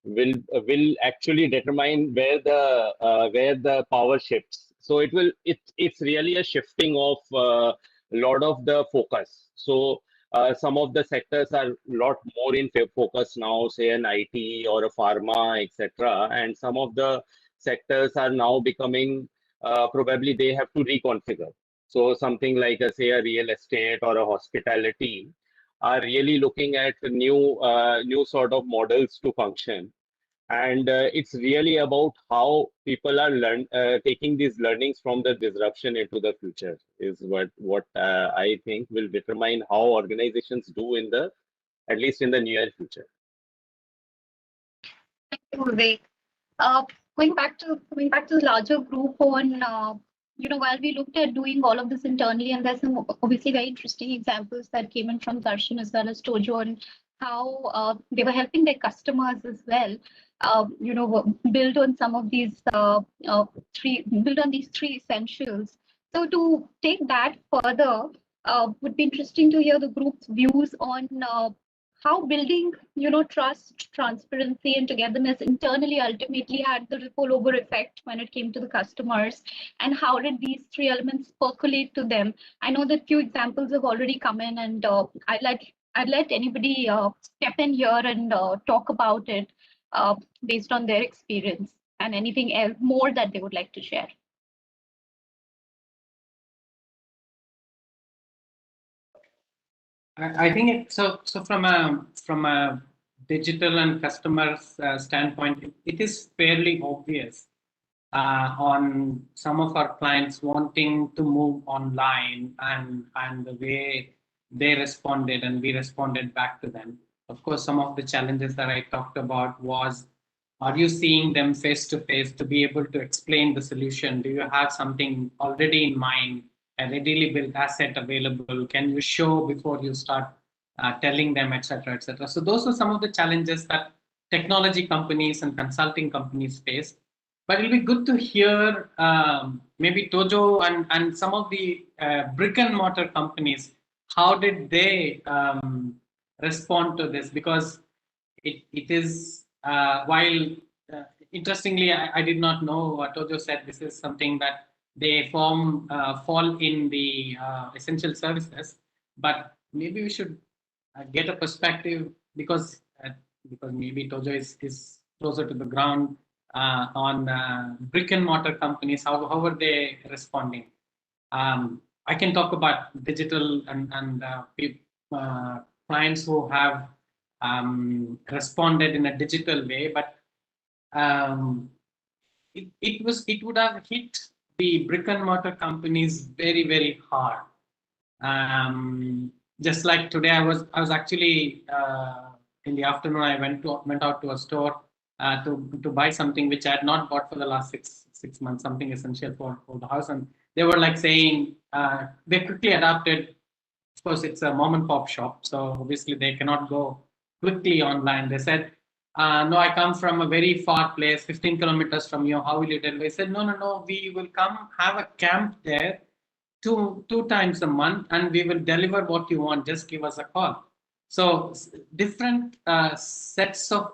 will actually determine where the power shifts. So it's really a shifting of a lot of the focus. So some of the sectors are a lot more in focus now, say an IT or a pharma, etc. And some of the sectors are now becoming probably they have to reconfigure. So something like say a real estate or a hospitality are really looking at new sort of models to function. And it's really about how people are taking these learnings from the disruption into the future is what I think will determine how organizations do at least in the near future. Thank you, Vivek. Going back to the larger group on, while we looked at doing all of this internally, and there's some obviously very interesting examples that came in from Darshan as well as Tojo on how they were helping their customers as well. Build on some of these three essentials. So to take that further, would be interesting to hear the group's views on how building, trust, transparency, and togetherness internally ultimately had the ripple over effect when it came to the customers, and how did these three elements percolate to them? I know that few examples have already come in, and I'd let anybody step in here and talk about it based on their experience and anything else more that they would like to share. I think so from a digital and customer standpoint, it is fairly obvious on some of our clients wanting to move online and the way they responded and we responded back to them. Of course, some of the challenges that I talked about was, are you seeing them face to face to be able to explain the solution? Do you have something already in mind, a readily built asset available? Can you show before you start telling them, etc., etc.? So those are some of the challenges that technology companies and consulting companies face. But it'll be good to hear maybe Tojo and some of the brick and mortar companies, how did they respond to this? Because it is, while interestingly, I did not know what Tojo said, this is something that they fall in the essential services, but maybe we should get a perspective because maybe Tojo is closer to the ground on brick and mortar companies. How are they responding? I can talk about digital and clients who have responded in a digital way, but it would have hit the brick and mortar companies very, very hard. Just like today, I was actually in the afternoon. I went out to a store to buy something which I had not bought for the last six months, something essential for the house, and they were like saying they quickly adapted. Of course, it's a mom and pop shop, so obviously they cannot go quickly online. They said, no, I come from a very far place, 15 kilometers from you. How will you deliver? I said, no, we will come have a camp there two times a month, and we will deliver what you want. Just give us a call. So different sets of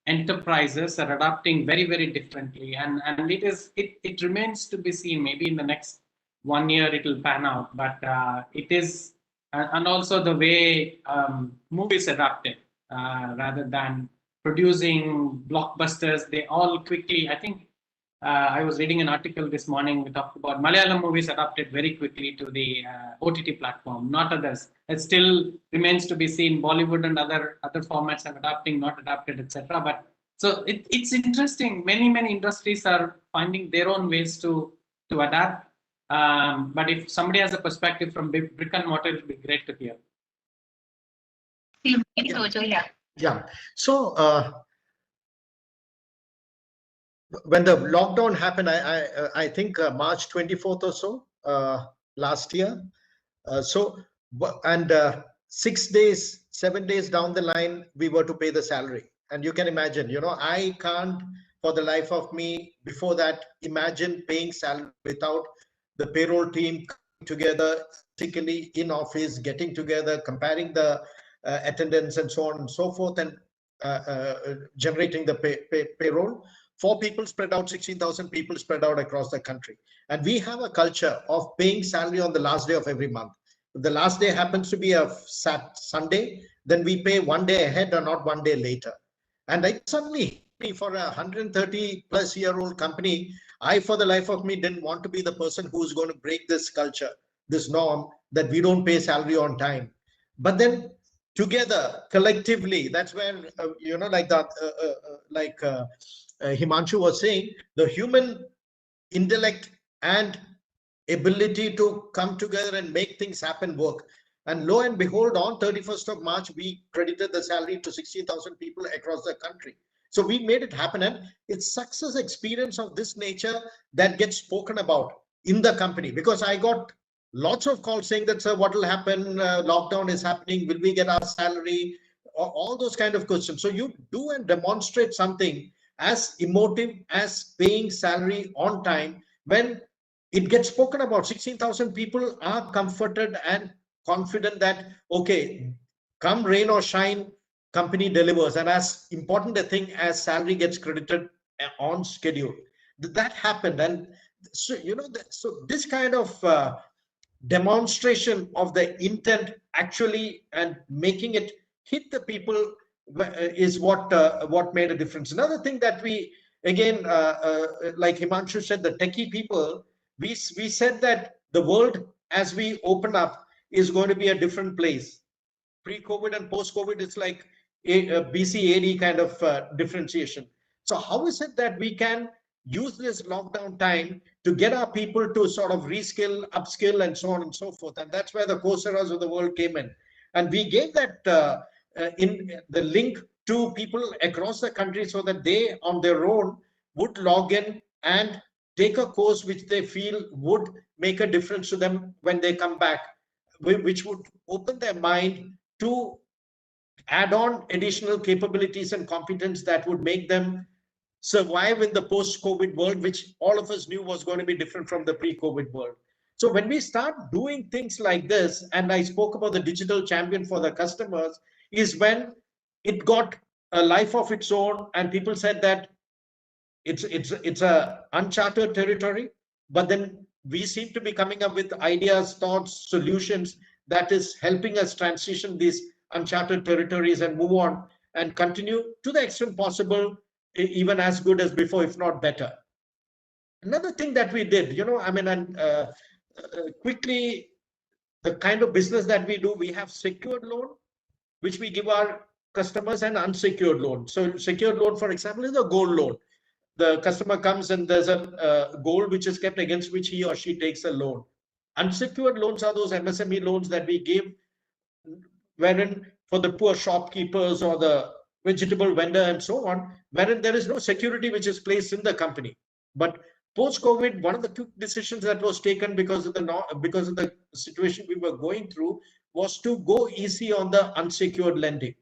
enterprises are adapting very, very differently, and it remains to be seen. Maybe in the next 1 year it will pan out, but it is, and also the way movies adapted rather than producing blockbusters, they all quickly, I think I was reading an article this morning. We talked about Malayalam movies adapted very quickly to the OTT platform, not others. It still remains to be seen. Bollywood and other formats are adapting, not adapted, etc. But so it's interesting. Many industries are finding their own ways to adapt. But if somebody has a perspective from brick and mortar, it would be great to hear. Yeah. So when the lockdown happened, I think March 24th or so last year. And 6 days, 7 days down the line, we were to pay the salary. And you can imagine, I can't for the life of me before that imagine paying salary without the payroll team coming together physically in office, getting together, comparing the attendance and so on and so forth, and generating the payroll. 4 people spread out, 16,000 people spread out across the country. And we have a culture of paying salary on the last day of every month. If the last day happens to be a Sunday, then we pay 1 day ahead or not 1 day later. And I suddenly, for a 130-plus-year-old company, I, for the life of me, didn't want to be the person who's going to break this culture, this norm that we don't pay salary on time. But then together, collectively, that's where, like that, Himanshu was saying, the human intellect and ability to come together and make things happen work. And lo and behold, on 31st of March, we credited the salary to 16,000 people across the country. So we made it happen, and it's success experience of this nature that gets spoken about in the company. Because I got lots of calls saying that, sir, what will happen? Lockdown is happening. Will we get our salary? All those kind of questions. So you do and demonstrate something as emotive as paying salary on time. When it gets spoken about, 16,000 people are comforted and confident that, okay, come rain or shine, company delivers. And as important a thing as salary gets credited on schedule, that happened. And so, so this kind of demonstration of the intent actually and making it hit the people is what made a difference. Another thing that we, again, like Himanshu said, the techie people, we said that the world as we open up is going to be a different place. Pre-COVID and post-COVID, it's like a BC AD kind of differentiation. So how is it that we can use this lockdown time to get our people to sort of reskill, upskill, and so on and so forth? And that's where the Coursera's of the world came in. And we gave that in the link to people across the country so that they on their own would log in and take a course which they feel would make a difference to them when they come back, which would open their mind to add on additional capabilities and competence that would make them survive in the post-COVID world, which all of us knew was going to be different from the pre-COVID world. So when we start doing things like this, and I spoke about the digital champion for the customers, is when it got a life of its own, and people said that it's a uncharted territory, but then we seem to be coming up with ideas, thoughts, solutions that is helping us transition these uncharted territories and move on and continue to the extent possible, even as good as before, if not better. Another thing that we did, quickly, the kind of business that we do, we have secured loan, which we give our customers, and unsecured loan. So secured loan, for example, is a gold loan. The customer comes and there's a gold which is kept against which he or she takes a loan. Unsecured loans are those MSME loans that we give, wherein for the poor shopkeepers or the vegetable vendor and so on, wherein there is no security which is placed in the company. But post-COVID, one of the quick decisions that was taken because of the situation we were going through was to go easy on the unsecured lending.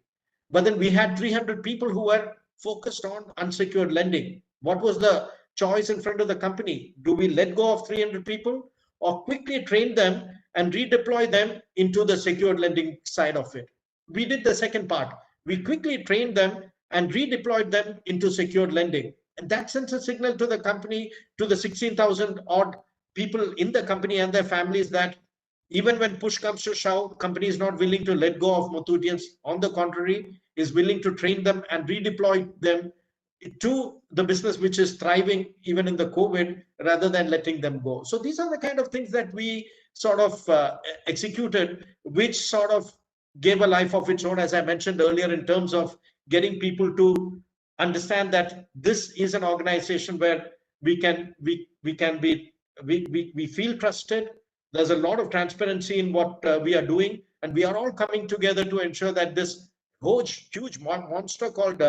But then we had 300 people who were focused on unsecured lending. What was the choice in front of the company? Do we let go of 300 people or quickly train them and redeploy them into the secured lending side of it? We did the second part. We quickly trained them and redeployed them into secured lending. And that sends a signal to the company, to the 16,000 odd people in the company and their families, that even when push comes to shove, company is not willing to let go of Muthootians. On the contrary, is willing to train them and redeploy them to the business which is thriving even in the COVID, rather than letting them go. So these are the kind of things that we sort of executed, which sort of gave a life of its own, as I mentioned earlier, in terms of getting people to understand that this is an organization where we feel trusted. There's a lot of transparency in what we are doing, and we are all coming together to ensure that this huge monster called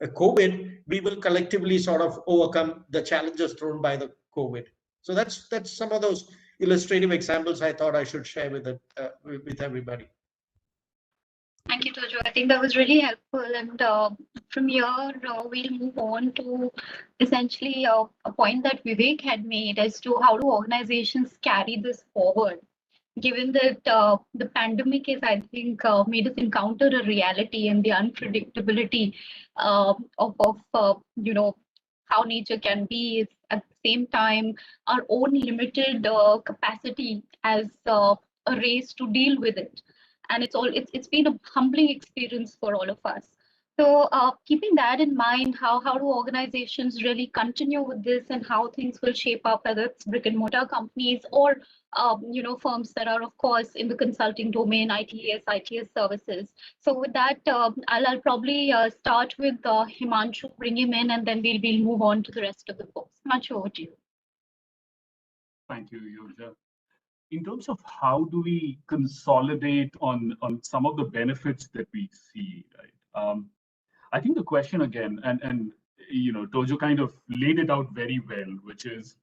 COVID, we will collectively sort of overcome the challenges thrown by the COVID. So that's some of those illustrative examples I thought I should share with everybody. Thank you, Tojo. I think that was really helpful. And from here, we'll move on to essentially a point that Vivek had made as to how do organizations carry this forward, given that the pandemic is, I think, made us encounter a reality and the unpredictability of how nature can be. At the same time, our own limited capacity as a race to deal with it. And it's been a humbling experience for all of us. So keeping that in mind, how do organizations really continue with this, and how things will shape up, whether it's brick and mortar companies or firms that are, of course, in the consulting domain, ITS services. So with that, I'll probably start with Himanshu, bring him in, and then we'll move on to the rest of the folks. Himanshu, over to you. Thank you, Yogja. In terms of how do we consolidate on some of the benefits that we see, right? I think the question again, and Tojo kind of laid it out very well, which is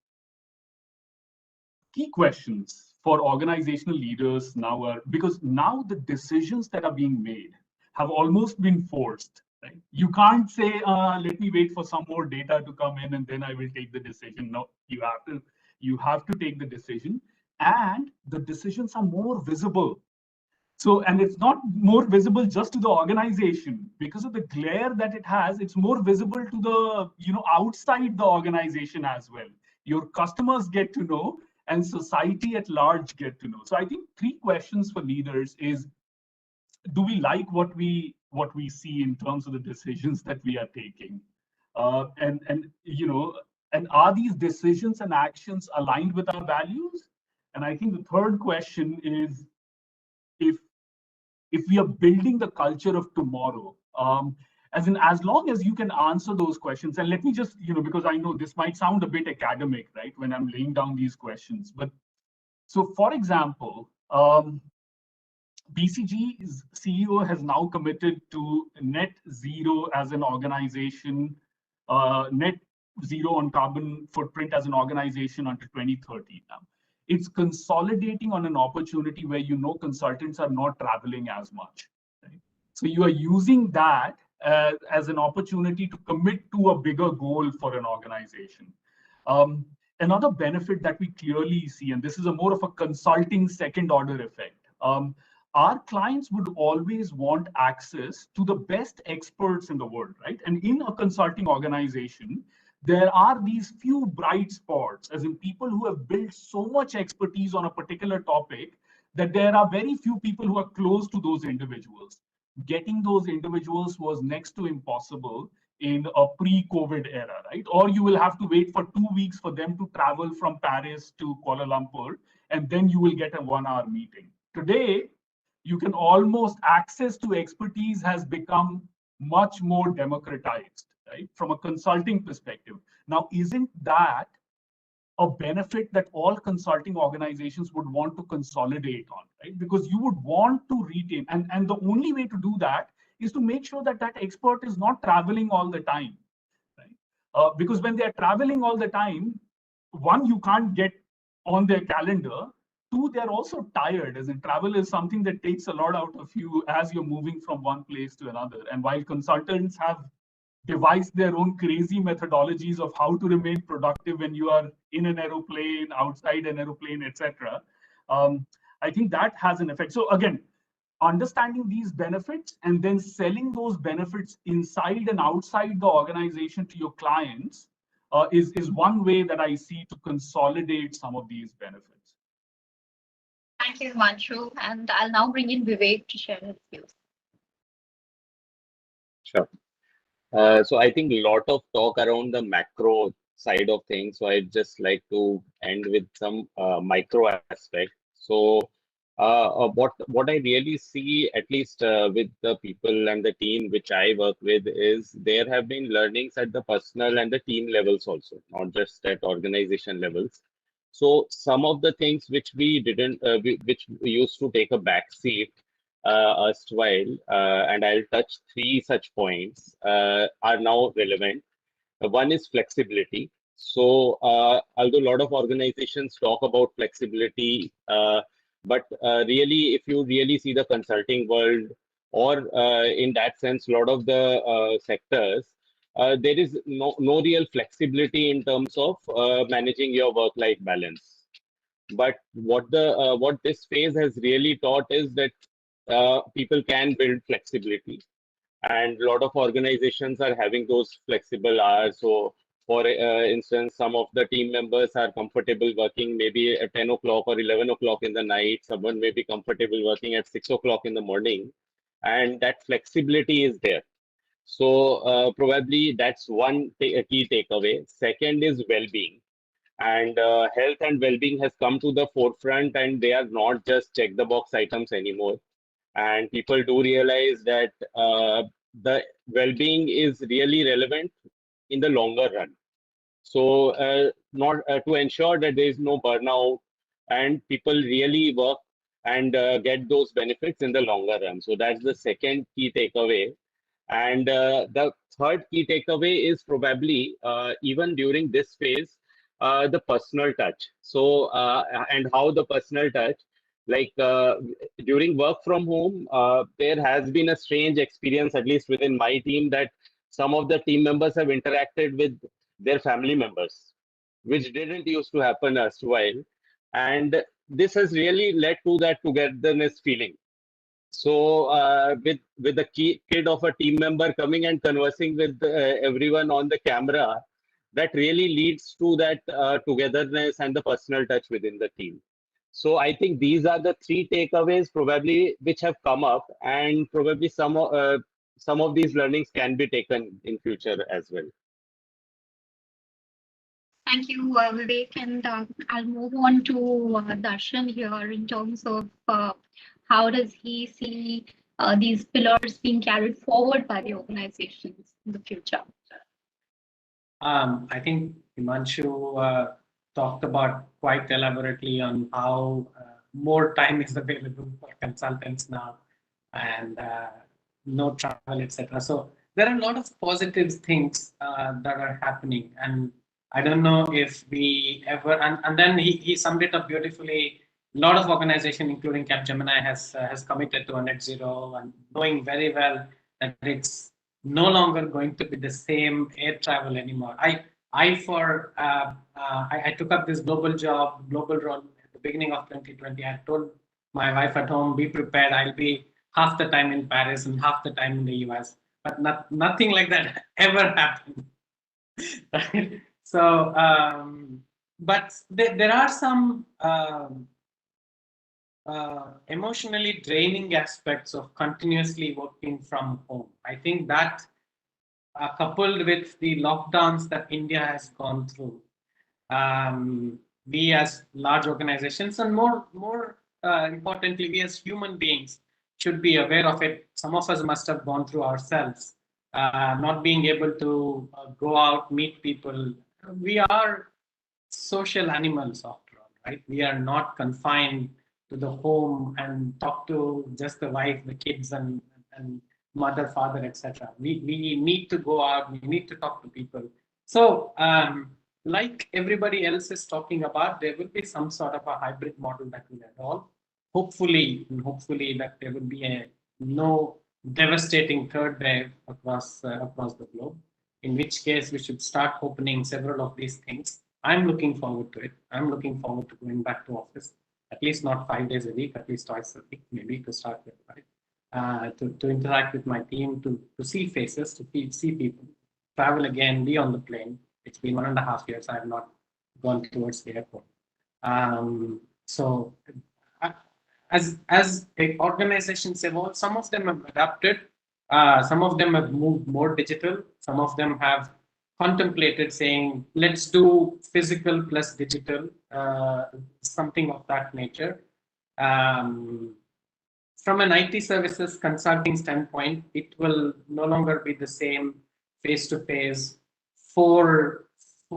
key questions for organizational leaders now are, because now the decisions that are being made have almost been forced, right? You can't say, let me wait for some more data to come in and then I will take the decision. No, you have to take the decision, and the decisions are more visible. So, and it's not more visible just to the organization because of the glare that it has. It's more visible to the, outside the organization as well. Your customers get to know, and society at large get to know. So I think 3 questions for leaders is, do we like what we see in terms of the decisions that we are taking? And are these decisions and actions aligned with our values? And I think the third question is, if we are building the culture of tomorrow, as long as you can answer those questions. And let me just, because I know this might sound a bit academic, right, when I'm laying down these questions, but so for example, BCG's CEO has now committed to net zero as an organization, net zero on carbon footprint as an organization until 2030 now. It's consolidating on an opportunity where consultants are not traveling as much. Right? So you are using that as an opportunity to commit to a bigger goal for an organization. Another benefit that we clearly see, and this is a more of a consulting second order effect, our clients would always want access to the best experts in the world, right? And in a consulting organization, there are these few bright spots, as in people who have built so much expertise on a particular topic that there are very few people who are close to those individuals. Getting those individuals was next to impossible in a pre-COVID era, right? Or you will have to wait for 2 weeks for them to travel from Paris to Kuala Lumpur, and then you will get a 1-hour meeting. Today, you can almost access to expertise has become much more democratized, right? From a consulting perspective. Now, isn't that a benefit that all consulting organizations would want to consolidate on, right? Because you would want to retain, and the only way to do that is to make sure that that expert is not traveling all the time, right? Because when they're traveling all the time, one, you can't get on their calendar. 2, they're also tired, as in travel is something that takes a lot out of you as you're moving from one place to another. And while consultants have devised their own crazy methodologies of how to remain productive when you are in an aeroplane, outside an aeroplane, etc., I think that has an effect. So again, understanding these benefits and then selling those benefits inside and outside the organization to your clients is one way that I see to consolidate some of these benefits. Thank you, Himanshu. And I'll now bring in Vivek to share his views. Sure. So I think a lot of talk around the macro side of things. So I'd just like to end with some micro aspect. So what I really see, at least with the people and the team which I work with, is there have been learnings at the personal and the team levels also, not just at organization levels. So some of the things which we didn't, which we used to take a back seat erstwhile, and I'll touch 3 such points, are now relevant. One is flexibility. So although a lot of organizations talk about flexibility, but really, if you really see the consulting world, or in that sense, a lot of the sectors, there is no real flexibility in terms of managing your work-life balance. But what this phase has really taught is that people can build flexibility, and a lot of organizations are having those flexible hours. So for instance, some of the team members are comfortable working maybe at 10 o'clock or 11 o'clock in the night. Someone may be comfortable working at 6 o'clock in the morning, and that flexibility is there. So probably that's one key takeaway. Second is well-being. And health and well-being has come to the forefront, and they are not just check the box items anymore. And people do realize that the well-being is really relevant in the longer run. So not to ensure that there is no burnout and people really work and get those benefits in the longer run. So that's the second key takeaway. And the third key takeaway is probably even during this phase, the personal touch. So and how the personal touch, like during work from home, there has been a strange experience, at least within my team, that some of the team members have interacted with their family members, which didn't used to happen erstwhile. And this has really led to that togetherness feeling. So with the kid of a team member coming and conversing with everyone on the camera, that really leads to that togetherness and the personal touch within the team. So I think these are the three takeaways probably which have come up, and probably some of these learnings can be taken in future as well. Thank you, Vivek, and I'll move on to Darshan here in terms of how does he see these pillars being carried forward by the organizations in the future? I think Himanshu talked about quite elaborately on how more time is available for consultants now, and no travel, etc. So there are a lot of positive things that are happening, and I don't know if we ever. And then he summed it up beautifully. A lot of organization, including Capgemini, has committed to a net zero, and knowing very well that it's no longer going to be the same air travel anymore. I took up this global role at the beginning of 2020. I told my wife at home, be prepared. I'll be half the time in Paris and half the time in the US. But nothing like that ever happened. Right? So, but there are some emotionally draining aspects of continuously working from home. I think that coupled with the lockdowns that India has gone through, we as large organizations, and more importantly, we as human beings should be aware of it. Some of us must have gone through ourselves, not being able to go out, meet people. We are social animals after all, right? We are not confined to the home and talk to just the wife, the kids, and mother, father, etc. We need to go out. We need to talk to people. So, like everybody else is talking about, there will be some sort of a hybrid model that will evolve. Hopefully that there will be a no devastating third wave across the globe. In which case, we should start opening several of these things. I'm looking forward to it. I'm looking forward to going back to office, at least not 5 days a week, at least twice a week, maybe to start with, right? To interact with my team, to see faces, to see people, travel again, be on the plane. It's been 1.5 years. I have not gone towards the airport. So as organizations evolve, some of them have adapted, some of them have moved more digital, some of them have contemplated saying, let's do physical plus digital, something of that nature. From an IT services consulting standpoint, it will no longer be the same face-to-face. For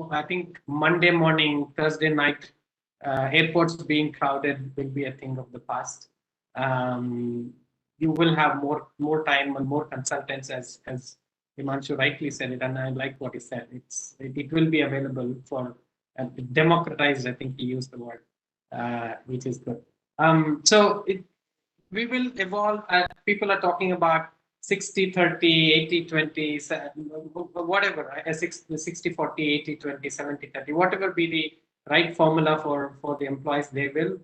I think Monday morning, Thursday night, airports being crowded will be a thing of the past. You will have more time and more consultants, as Himanshu rightly said it, and I like what he said. It will be available for democratized. I think he used the word, which is good. So we will evolve. People are talking about 60-30, 80-20, whatever, 60-40, 80-20, 70-30, whatever be the right formula for the employees, they will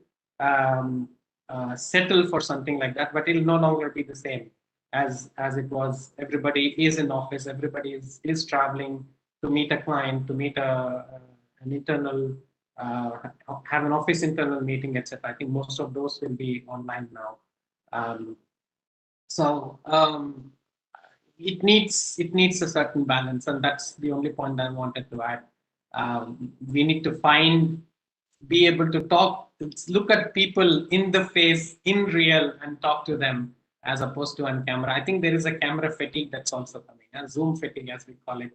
settle for something like that, but it will no longer be the same as it was. Everybody is in office, everybody is traveling to meet a client, to meet an internal, have an office internal meeting, etc. I think most of those will be online now. It needs a certain balance, and that's the only point I wanted to add. We need to be able to talk, look at people in the face, in real, and talk to them as opposed to on camera. I think there is a camera fatigue that's also coming, and Zoom fatigue, as we call it,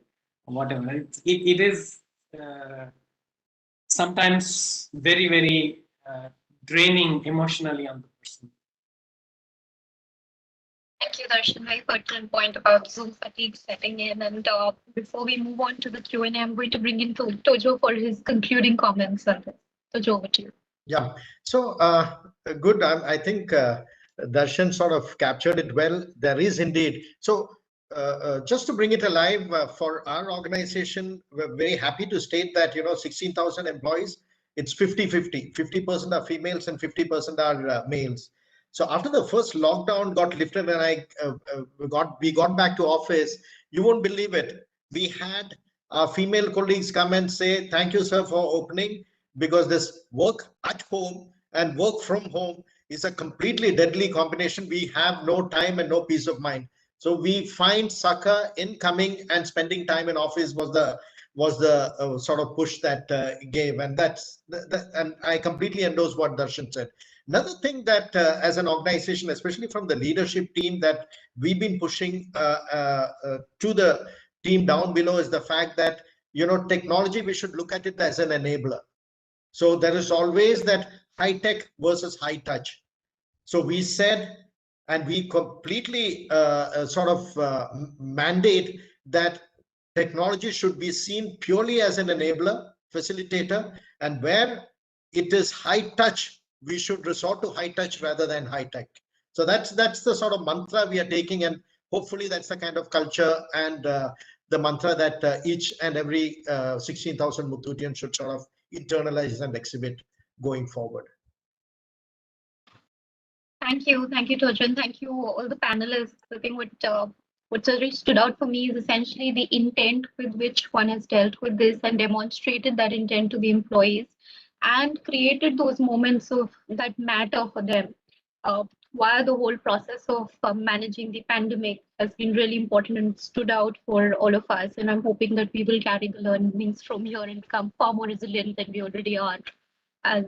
or whatever. It is sometimes very, very draining emotionally on the person. Thank you, Darshan. Very pertinent point about Zoom fatigue setting in. And before we move on to the Q&A, I'm going to bring in Tojo for his concluding comments on this. Tojo, over to you. Yeah. So good. I think Darshan sort of captured it well. There is indeed. So just to bring it alive for our organization, we're very happy to state that 16,000 employees. It's 50-50. 50% are females and 50% are males. So after the first lockdown got lifted and we got back to office, you won't believe it. We had our female colleagues come and say, "Thank you, sir, for opening," because this work at home and work from home is a completely deadly combination. We have no time and no peace of mind. So we find succor in coming and spending time in office was the sort of push that gave, and and I completely endorse what Darshan said. Another thing that as an organization, especially from the leadership team, that we've been pushing to the team down below is the fact that technology, we should look at it as an enabler. So there is always that high tech versus high touch. So we said, and we completely mandate that technology should be seen purely as an enabler, facilitator, and where it is high touch, we should resort to high touch rather than high tech. So that's the sort of mantra we are taking, and hopefully that's the kind of culture and the mantra that each and every 16,000 Muthootians should sort of internalize and exhibit going forward. Thank you, Tojo, and thank you all the panelists. I think what really stood out for me is essentially the intent with which one has dealt with this and demonstrated that intent to the employees and created those moments of that matter for them. While the whole process of managing the pandemic has been really important and stood out for all of us, and I'm hoping that we will carry the learnings from here and become far more resilient than we already are as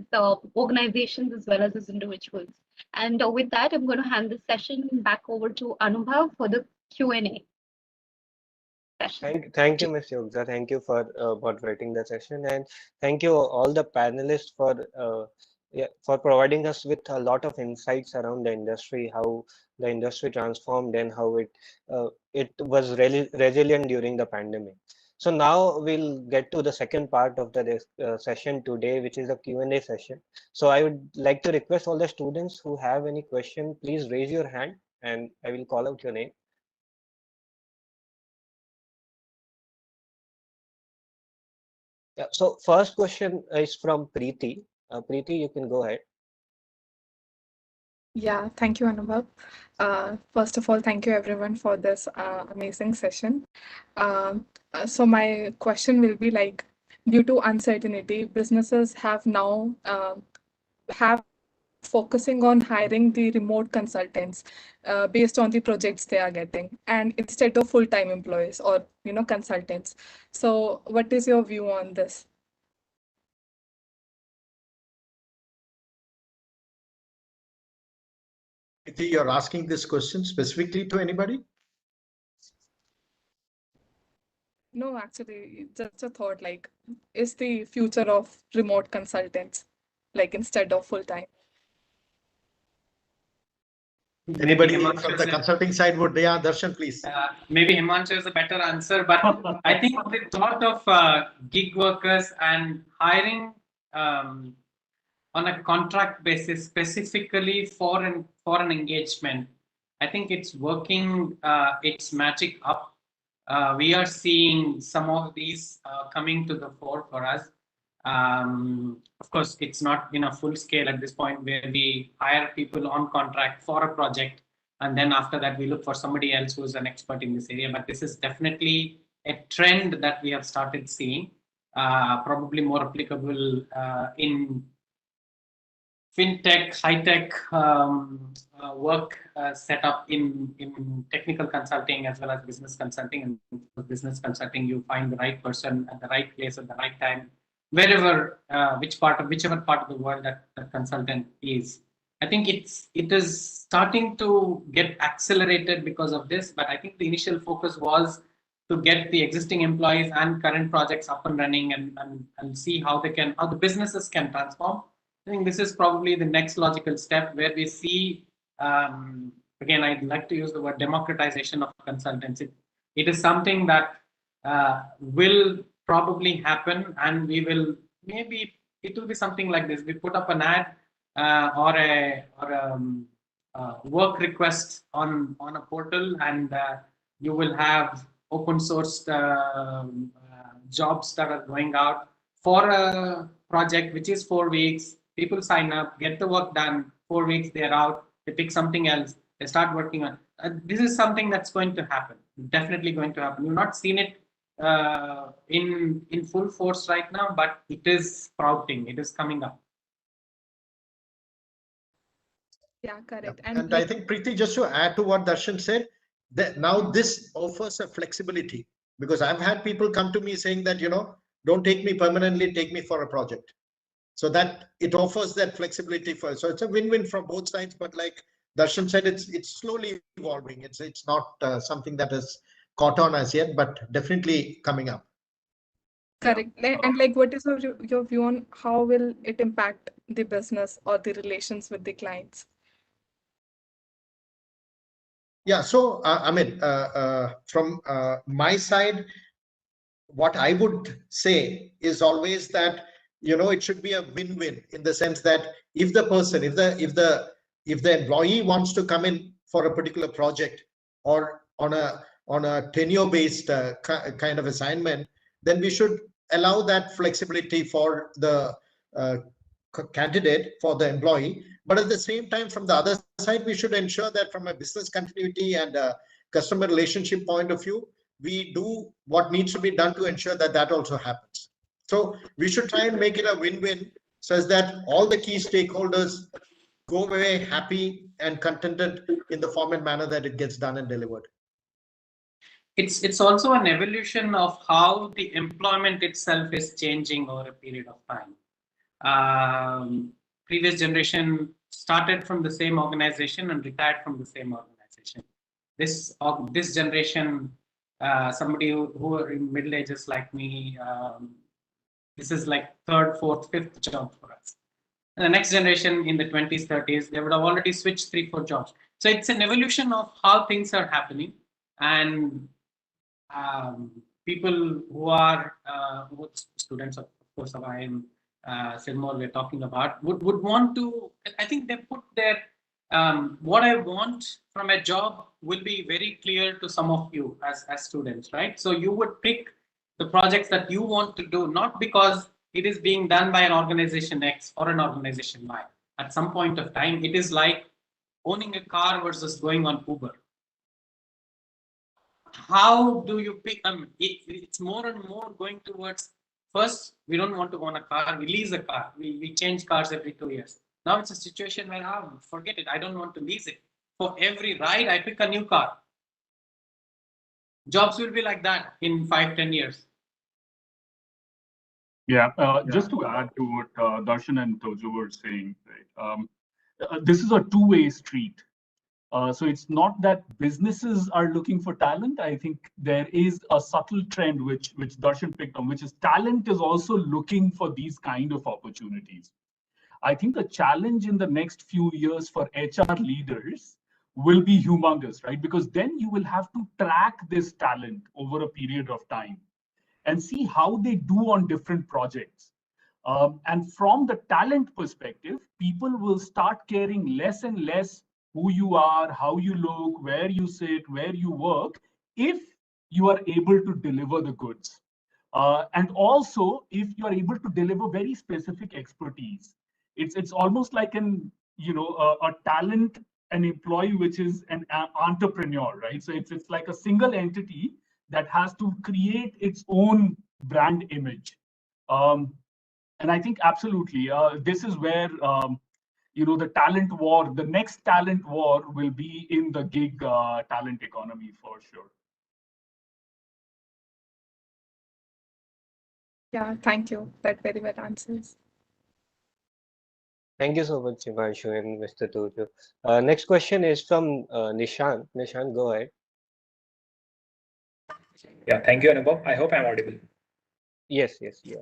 organizations as well as individuals. And with that, I'm going to hand the session back over to Anubhav for the Q&A session. Thank you, Ms. Yogja. Thank you for moderating the session, and thank you all the panelists for providing us with a lot of insights around the industry, how the industry transformed, and how it was really resilient during the pandemic. So now we'll get to the second part of the session today, which is the Q&A session. So I would like to request all the students who have any question, please raise your hand and I will call out your name. Yeah, so first question is from Preeti. Preeti, you can go ahead. Yeah, thank you, Anubhav. First of all, thank you everyone for this amazing session. So my question will be like, due to uncertainty, businesses have now focusing on hiring the remote consultants based on the projects they are getting, and instead of full-time employees or consultants. So what is your view on this? You're asking this question specifically to anybody? No, actually, just a thought, like, is the future of remote consultants, like instead of full-time? Anybody from the consulting side would, yeah, Darshan, please. Maybe Himanshu is a better answer, but I think the thought of gig workers and hiring on a contract basis specifically for an engagement, I think it's working its magic up. We are seeing some of these coming to the fore for us. Of course, it's not in a full scale at this point where we hire people on contract for a project, and then after that we look for somebody else who's an expert in this area. But this is definitely a trend that we have started seeing, probably more applicable in fintech, high-tech work set up in technical consulting as well as business consulting. And for business consulting, you find the right person at the right place at the right time, wherever, whichever part of the world that the consultant is. I think it is starting to get accelerated because of this, but I think the initial focus was to get the existing employees and current projects up and running and see how the businesses can transform. I think this is probably the next logical step where we see again, I'd like to use the word democratization of consultancy. It is something that will probably happen, and we will, maybe it will be something like this. We put up an ad or a work request on a portal, and you will have open sourced jobs that are going out for a project which is 4 weeks. People sign up, get the work done. 4 weeks, they're out. They pick something else. They start working on. This is something that's going to happen. Definitely going to happen. You've not seen it in full force right now, but it is sprouting. It is coming up. Yeah, correct. And I think, Preeti, just to add to what Darshan said, that now this offers a flexibility, because I've had people come to me saying that, don't take me permanently, take me for a project. So that it offers that flexibility for, so it's a win-win from both sides. But like Darshan said, it's slowly evolving. It's not something that is caught on as yet, but definitely coming up. Correct. And like, what is your view on how will it impact the business or the relations with the clients? Yeah, so I mean, from my side, what I would say is always that, it should be a win-win, in the sense that if the person, if the employee wants to come in for a particular project or on a tenure-based kind of assignment, then we should allow that flexibility for the candidate, for the employee. But at the same time, from the other side, we should ensure that from a business continuity and a customer relationship point of view, we do what needs to be done to ensure that that also happens. So we should try and make it a win-win, such that all the key stakeholders go away happy and contented in the form and manner that it gets done and delivered. It's also an evolution of how the employment itself is changing over a period of time. Previous generation started from the same organization and retired from the same organization. This generation, somebody who are in middle ages like me, this is like third, fourth, fifth job for us. And the next generation in the 20s, 30s, they would have already switched 3, 4 jobs. So it's an evolution of how things are happening, and people who are students of course of IIM Sirmaur we're talking about would want to, I think they put their what I want from a job will be very clear to some of you as students, right? So you would pick the projects that you want to do, not because it is being done by an organization X or an organization Y. At some point of time, it is like owning a car versus going on Uber. How do you pick? It's more and more going towards, first, we don't want to own a car, we lease a car. We change cars every 2 years. Now it's a situation where, forget it, I don't want to lease it. For every ride, I pick a new car. Jobs will be like that in 5, 10 years. Yeah, just to add to what Darshan and Tojo were saying, right? This is a two-way street. So it's not that businesses are looking for talent. I think there is a subtle trend which Darshan picked on, which is talent is also looking for these kind of opportunities. I think the challenge in the next few years for HR leaders will be humongous, right? Because then you will have to track this talent over a period of time and see how they do on different projects. And from the talent perspective, people will start caring less and less who you are, how you look, where you sit, where you work, if you are able to deliver the goods. And also, if you are able to deliver very specific expertise. It's almost like a talent, an employee which is an entrepreneur, right? So it's like a single entity that has to create its own brand image. And I think absolutely, this is where the talent war, the next talent war will be in the gig talent economy for sure. Yeah, thank you. That very well answers. Thank you so much, Himanshu and Mr. Tojo. Next question is from Nishan. Nishan, go ahead. Yeah, thank you, Anubhav. I hope I'm audible. Yes, yeah.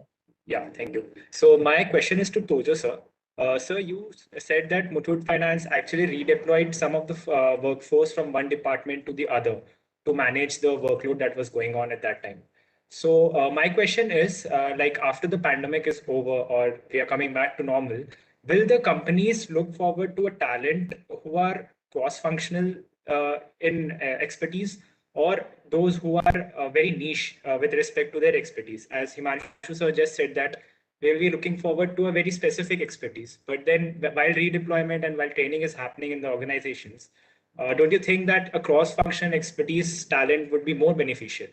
Yeah, thank you. So my question is to Tojo, sir. Sir, you said that Muthoot Finance actually redeployed some of the workforce from one department to the other to manage the workload that was going on at that time. So my question is, like after the pandemic is over or we are coming back to normal, will the companies look forward to a talent who are cross-functional in expertise, or those who are very niche with respect to their expertise? As Himanshu sir just said that we'll be looking forward to a very specific expertise. But then while redeployment and while training is happening in the organizations, don't you think that a cross-function expertise talent would be more beneficial?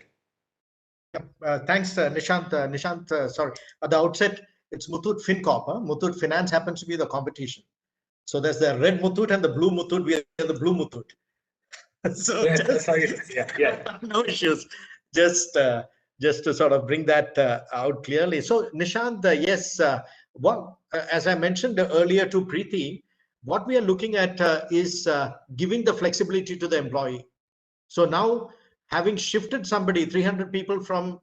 Thanks, Nishant. Sorry. At the outset, it's Muthoot Fincorp. Muthoot Finance happens to be the competition. So there's the red Muthoot and the blue Muthoot. We are the blue Muthoot. So no issues. Just to sort of bring that out clearly. So Nishant, yes, as I mentioned earlier to Preeti, what we are looking at is giving the flexibility to the employee. So now, having shifted somebody, 300 people from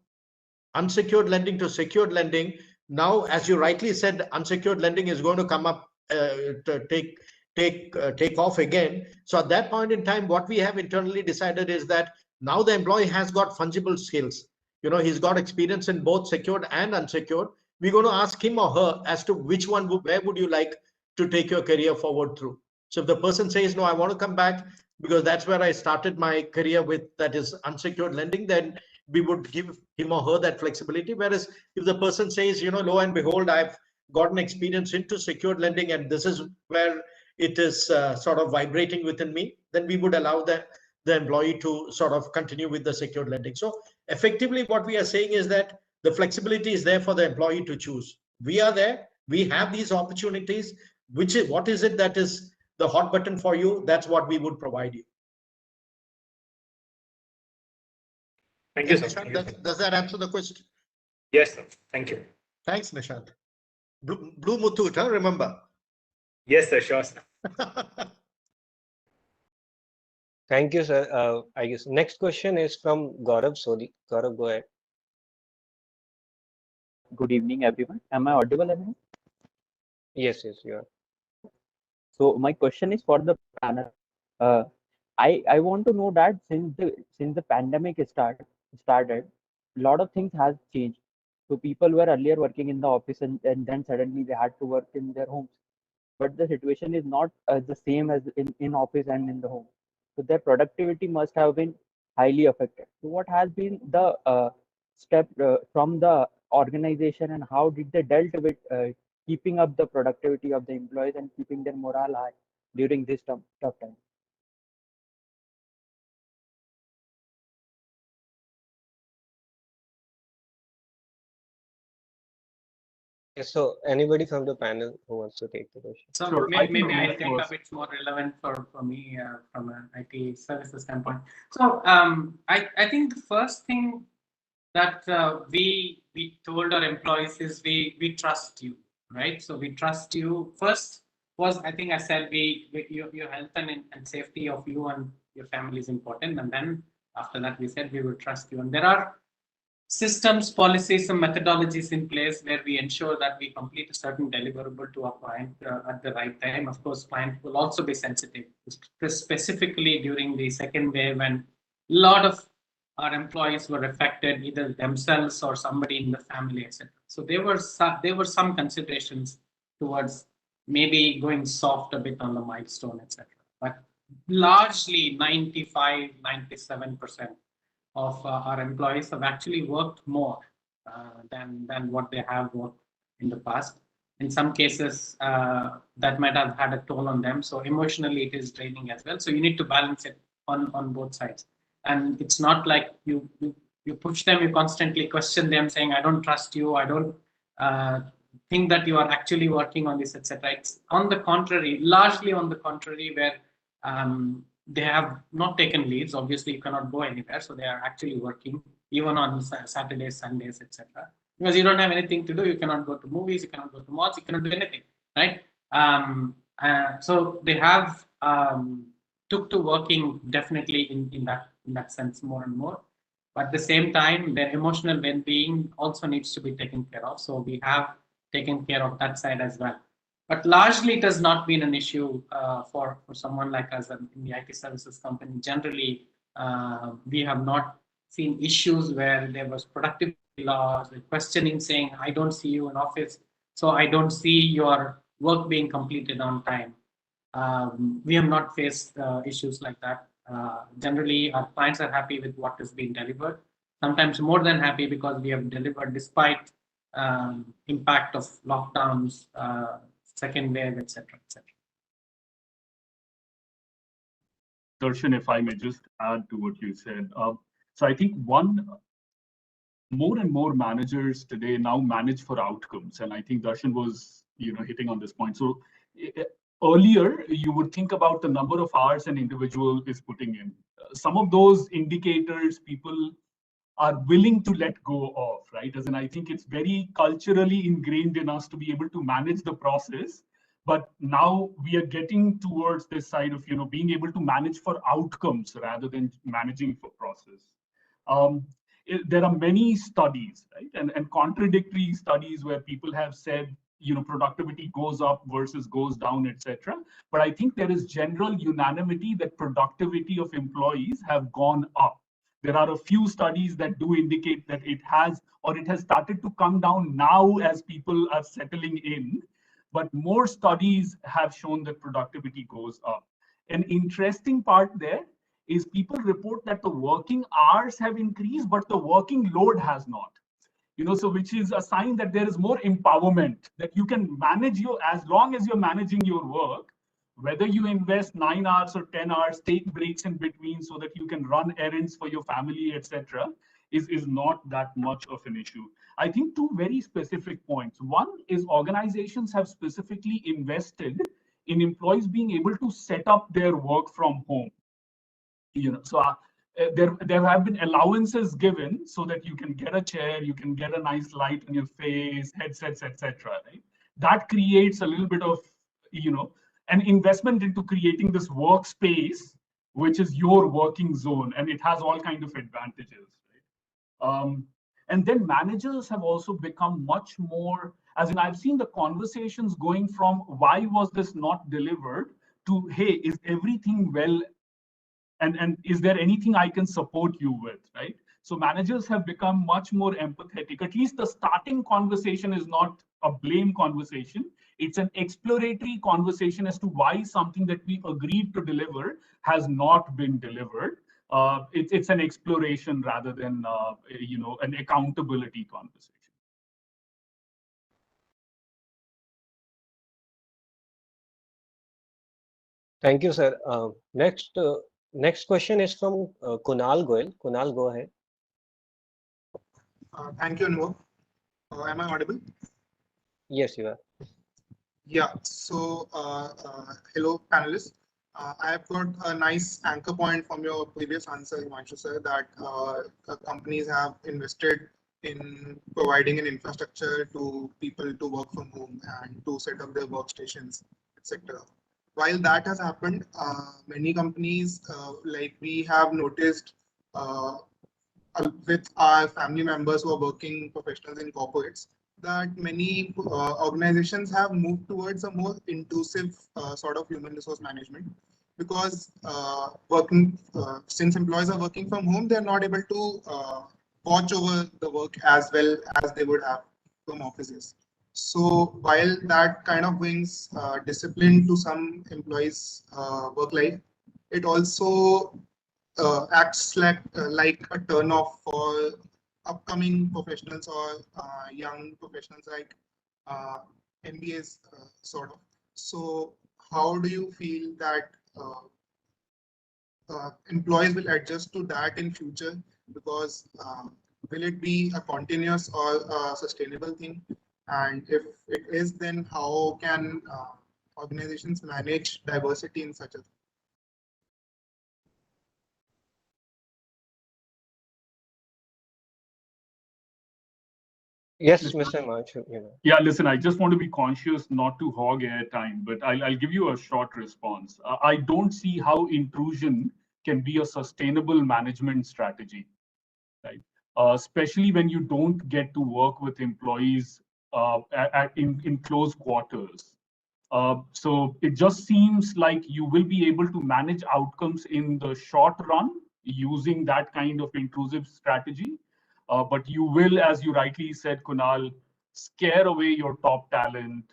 unsecured lending to secured lending, now, as you rightly said, unsecured lending is going to come up to take off again. So at that point in time, what we have internally decided is that now the employee has got fungible skills. You know, he's got experience in both secured and unsecured. We're going to ask him or her as to which one, where would you like to take your career forward through. So if the person says, no, I want to come back because that's where I started my career with, that is unsecured lending, then we would give him or her that flexibility. Whereas if the person says, you know, lo and behold, I've gotten experience into secured lending and this is where it is sort of vibrating within me, then we would allow the employee to sort of continue with the secured lending. So effectively what we are saying is that the flexibility is there for the employee to choose. We are there, we have these opportunities. What is it that is the hot button for you? That's what we would provide you. Thank you, sir. Does that answer the question? Yes, sir. Thank you. Thanks, Nishant. Blue Muthoot, huh? Remember? Yes, sir. Sure, sir. Thank you, sir. I guess next question is from Gaurav Sodhi. Gaurav, go ahead. Good evening, everyone. Am I audible, everyone? Yes, you are. So my question is for the panel. I want to know that since the pandemic started, a lot of things has changed. So people were earlier working in the office and then suddenly they had to work in their homes. But the situation is not the same as in office and in the home. So their productivity must have been highly affected. So what has been the step from the organization, and how did they dealt with keeping up the productivity of the employees and keeping their morale high during this tough time? Yes, so anybody from the panel who wants to take the question? So Sure, maybe I think up it's more relevant for me from an IT services standpoint. So I think the first thing that we told our employees is we trust you, right? So we trust you. First was, I think I said, your health and safety of you and your family is important, and then after that we said we will trust you. And there are systems, policies, and methodologies in place where we ensure that we complete a certain deliverable to our client at the right time. Of course, client will also be sensitive, specifically during the second wave when a lot of our employees were affected, either themselves or somebody in the family, etc. So there were some considerations towards maybe going soft a bit on the milestone, etc. But largely 95, 97% of our employees have actually worked more than what they have worked in the past. In some cases, that might have had a toll on them. So emotionally, it is draining as well. So you need to balance it on both sides. And it's not like you push them, you constantly question them, saying, "I don't trust you. I don't think that you are actually working on this, etc." It's on the contrary, largely on the contrary, where they have not taken leaves. Obviously, you cannot go anywhere, so they are actually working even on Saturdays, Sundays, etc. Because you don't have anything to do, you cannot go to movies, you cannot go to malls, you cannot do anything, right? So they have took to working definitely in that sense more and more. But at the same time, their emotional well-being also needs to be taken care of. So we have taken care of that side as well. But largely, it has not been an issue for someone like us in the IT services company. Generally, we have not seen issues where there was productivity loss, questioning saying, I don't see you in office, so I don't see your work being completed on time. We have not faced issues like that. Generally, our clients are happy with what is being delivered, sometimes more than happy because we have delivered despite impact of lockdowns, second wave, etc., etc. Darshan, if I may just add to what you said. So I think more and more managers today now manage for outcomes, and I think Darshan was hitting on this point. So earlier you would think about the number of hours an individual is putting in. Some of those indicators people are willing to let go of, right? As in, I think it's very culturally ingrained in us to be able to manage the process. But now we are getting towards this side of being able to manage for outcomes rather than managing for process. There are many studies, right, and contradictory studies where people have said productivity goes up versus goes down, etc. But I think there is general unanimity that productivity of employees have gone up. There are a few studies that do indicate that it has started to come down now as people are settling in, but more studies have shown that productivity goes up. An interesting part there is people report that the working hours have increased, but the working load has not. So which is a sign that there is more empowerment, that you can manage as long as you're managing your work, whether you invest 9 hours or 10 hours, take breaks in between so that you can run errands for your family, etc., is not that much of an issue. I think two very specific points. One is organizations have specifically invested in employees being able to set up their work from home. So there have been allowances given so that you can get a chair, you can get a nice light on your face, headsets, etc. Right? That creates a little bit of an investment into creating this workspace, which is your working zone, and it has all kinds of advantages. Right? And then managers have also become much more, as in I've seen the conversations going from why was this not delivered to, hey, is everything well? And is there anything I can support you with, right? So managers have become much more empathetic. At least the starting conversation is not a blame conversation. It's an exploratory conversation as to why something that we agreed to deliver has not been delivered. It's an exploration rather than an accountability conversation. Thank you, sir. Next question is from Kunal Goel. Kunal, go ahead. Thank you, Anubhav. Am I audible? Yes, you are. Yeah. So, hello, panelists. I have got a nice anchor point from your previous answer, Himanshu sir, that companies have invested in providing an infrastructure to people to work from home and to set up their workstations, etc. While that has happened, many companies, like we have noticed with our family members who are working professionals in corporates, that many organizations have moved towards a more inclusive sort of human resource management, because since employees are working from home, they're not able to watch over the work as well as they would have from offices. So while that kind of brings discipline to some employees' work life, it also acts like a turn off for upcoming professionals or young professionals like MBAs sort of. So how do you feel that employees will adjust to that in future? Because will it be a continuous or a sustainable thing? And if it is, then how can organizations manage diversity in such a thing? Yes, Mr. Himanshu. Yeah, listen, I just want to be conscious not to hog airtime, but I'll give you a short response. I don't see how intrusion can be a sustainable management strategy, right? Especially when you don't get to work with employees in close quarters. So it just seems like you will be able to manage outcomes in the short run using that kind of intrusive strategy. But you will, as you rightly said, Kunal, scare away your top talent.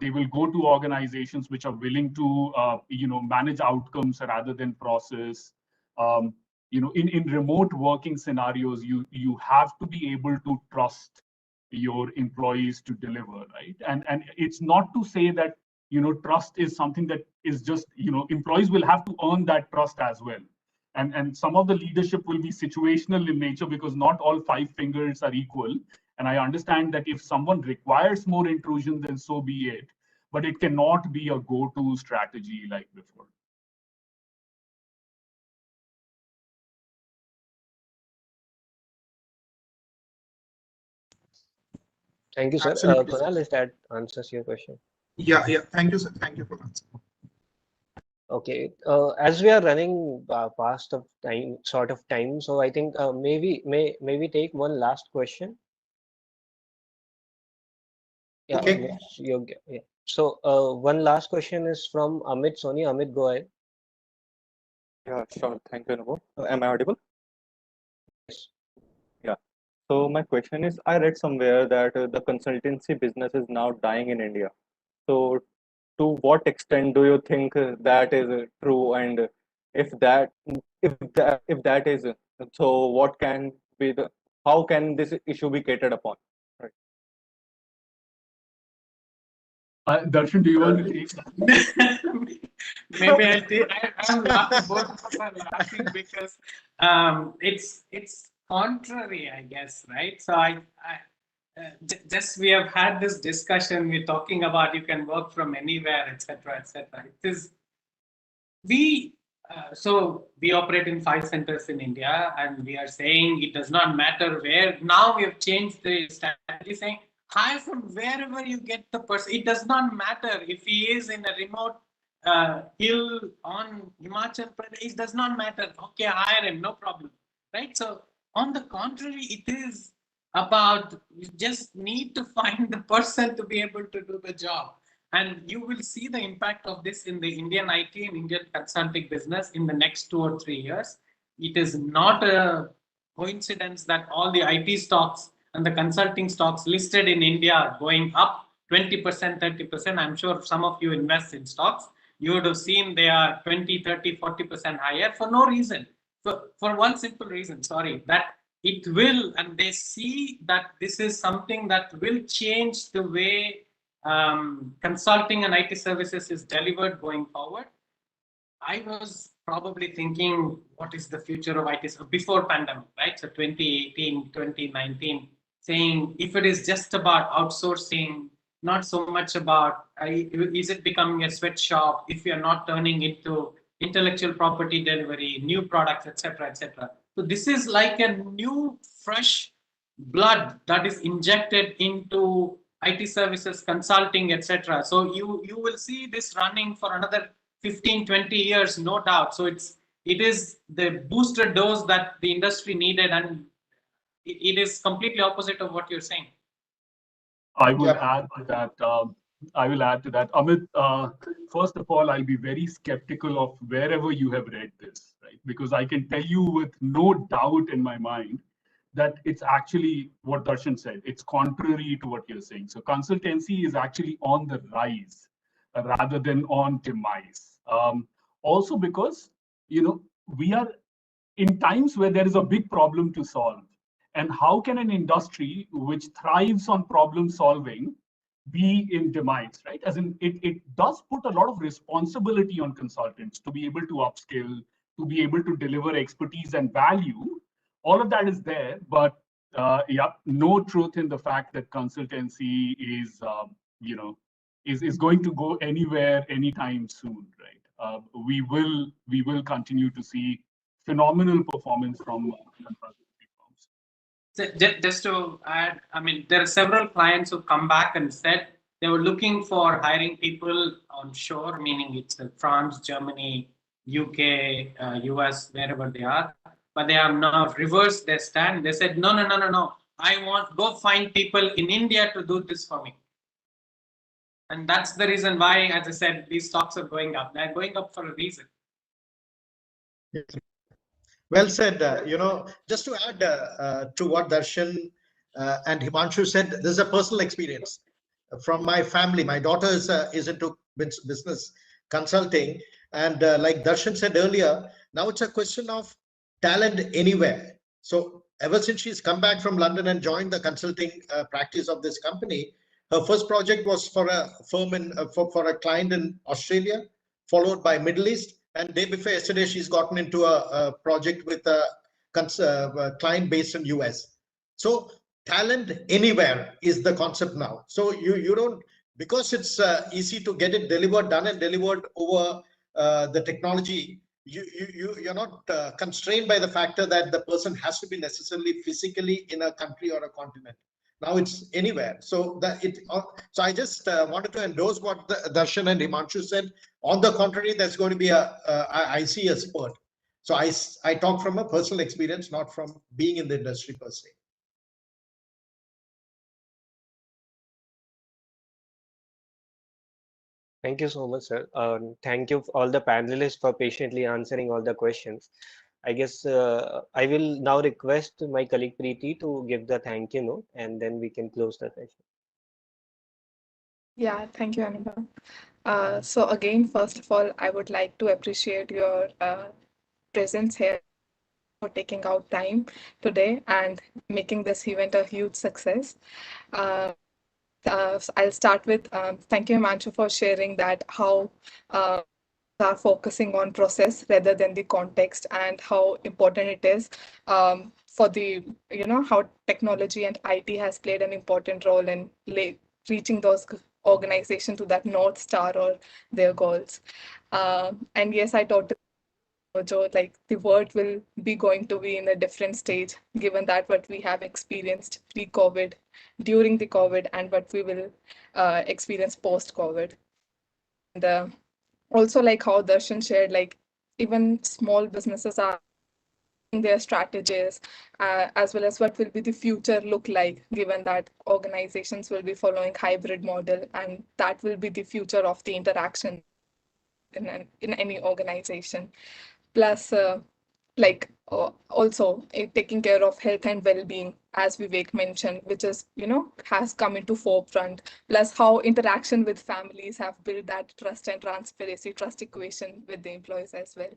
They will go to organizations which are willing to, manage outcomes rather than process. In remote working scenarios, you have to be able to trust your employees to deliver, right? And it's not to say that trust is something that is just employees will have to earn that trust as well. And some of the leadership will be situational in nature because not all 5 fingers are equal. And I understand that if someone requires more intrusion, then so be it. But it cannot be a go-to strategy like before. Thank you, sir. Absolutely. Kunal, if that answers your question. Yeah, yeah. Thank you, sir. Thank you for answering. Okay, as we are running past of time, so I think maybe take one last question. Yeah, Okay. Yeah. So one last question is from Amit Soni. Amit, go ahead. Yeah, sure. Thank you, Anubhav. Am I audible? Yes. Yeah. So my question is, I read somewhere that the consultancy business is now dying in India. So to what extent do you think that is true? And if that is, so what can be how can this issue be catered upon? Right. Darshan, do you want to take that? Maybe I'll take. I'm laughing. Both of us are laughing because it's contrary, I guess, right? So just we have had this discussion. We're talking about you can work from anywhere, etc., etc. It is so we operate in 5 centers in India, and we are saying it does not matter where. Now we have changed the strategy, saying hire from wherever you get the person. It does not matter if he is in a remote hill on Himachal Pradesh. It does not matter. Okay, hire him, no problem, right? So on the contrary, it is about you just need to find the person to be able to do the job. And you will see the impact of this in the Indian IT and Indian consulting business in the next 2 or 3 years. It is not a coincidence that all the IT stocks and the consulting stocks listed in India are going up 20%, 30%. I'm sure some of you invest in stocks. You would have seen they are 20, 30, 40% higher for no reason. For one simple reason, sorry, that it will, and they see that this is something that will change the way consulting and IT services is delivered going forward. I was probably thinking, what is the future of IT before pandemic, right? So 2018, 2019, saying if it is just about outsourcing, not so much about is it becoming a sweatshop if you are not turning into intellectual property delivery, new products, etc., etc. So this is like a new, fresh blood that is injected into IT services, consulting, etc. So you will see this running for another 15, 20 years, no doubt. So it is the booster dose that the industry needed, and it is completely opposite of what you're saying. I will add to that. Amit, first of all, I'll be very skeptical of wherever you have read this, right? Because I can tell you with no doubt in my mind that it's actually what Darshan said. It's contrary to what you're saying. So consultancy is actually on the rise rather than on demise. Also because, we are in times where there is a big problem to solve. And how can an industry which thrives on problem solving be in demise, right? As in, it does put a lot of responsibility on consultants to be able to upskill, to be able to deliver expertise and value. All of that is there, but no truth in the fact that consultancy is going to go anywhere anytime soon, right? We will continue to see phenomenal performance from consultancy firms. So just to add, I mean, there are several clients who come back and said they were looking for hiring people on shore, meaning it's France, Germany, UK, US, wherever they are. But they have now reversed their stand. They said, no. I want go find people in India to do this for me. And that's the reason why, as I said, these stocks are going up. They're going up for a reason. Well said. Just to add to what Darshan and Himanshu said, this is a personal experience from my family. My daughter is into business consulting. And like Darshan said earlier, now it's a question of talent anywhere. So ever since she's come back from London and joined the consulting practice of this company, her first project was for a firm for a client in Australia, followed by Middle East. And day before yesterday, she's gotten into a project with a client based in US. So talent anywhere is the concept now. So you don't, because it's easy to get it done and delivered over the technology. You're not constrained by the factor that the person has to be necessarily physically in a country or a continent. Now it's anywhere. So so I just wanted to endorse what Darshan and Himanshu said. On the contrary, there's going to be I see a spurt. So I talk from a personal experience, not from being in the industry per se. Thank you so much, sir. Thank you all the panelists for patiently answering all the questions. I guess I will now request my colleague Preeti to give the thank you note, and then we can close the session. Yeah, thank you, Anubhav. So again, first of all, I would like to appreciate your presence here, for taking out time today and making this event a huge success. I'll start with thank you, Himanshu, for sharing that how are focusing on process rather than the context, and how important it is for the, how technology and IT has played an important role in reaching those organizations to that North Star or their goals. And yes, I totally, Tojo, like the world will be going to be in a different stage, given that what we have experienced pre-COVID, during the COVID, and what we will experience post-COVID. And also, like how Darshan shared, like even small businesses are in their strategies, as well as what will be the future look like, given that organizations will be following hybrid model, and that will be the future of the interaction in any organization. Plus, also taking care of health and well-being, as Vivek mentioned, which is, has come into forefront. Plus how interaction with families have built that trust and transparency, trust equation with the employees as well.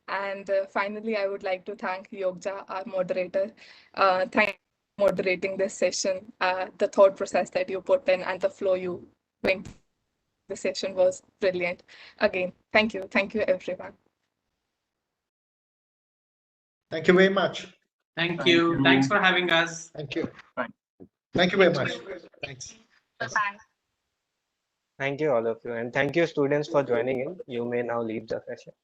And finally, I would like to thank Yogja, our moderator. Thank you for moderating this session. The thought process that you put in and the flow you went, the session was brilliant. Again, thank you everyone. Thank you very much. Thank you. Thanks for having us. Thank you. Thank Thank you very much. Thanks. Bye-bye. Thank you all of you, and thank you students for joining in. You may now leave the session.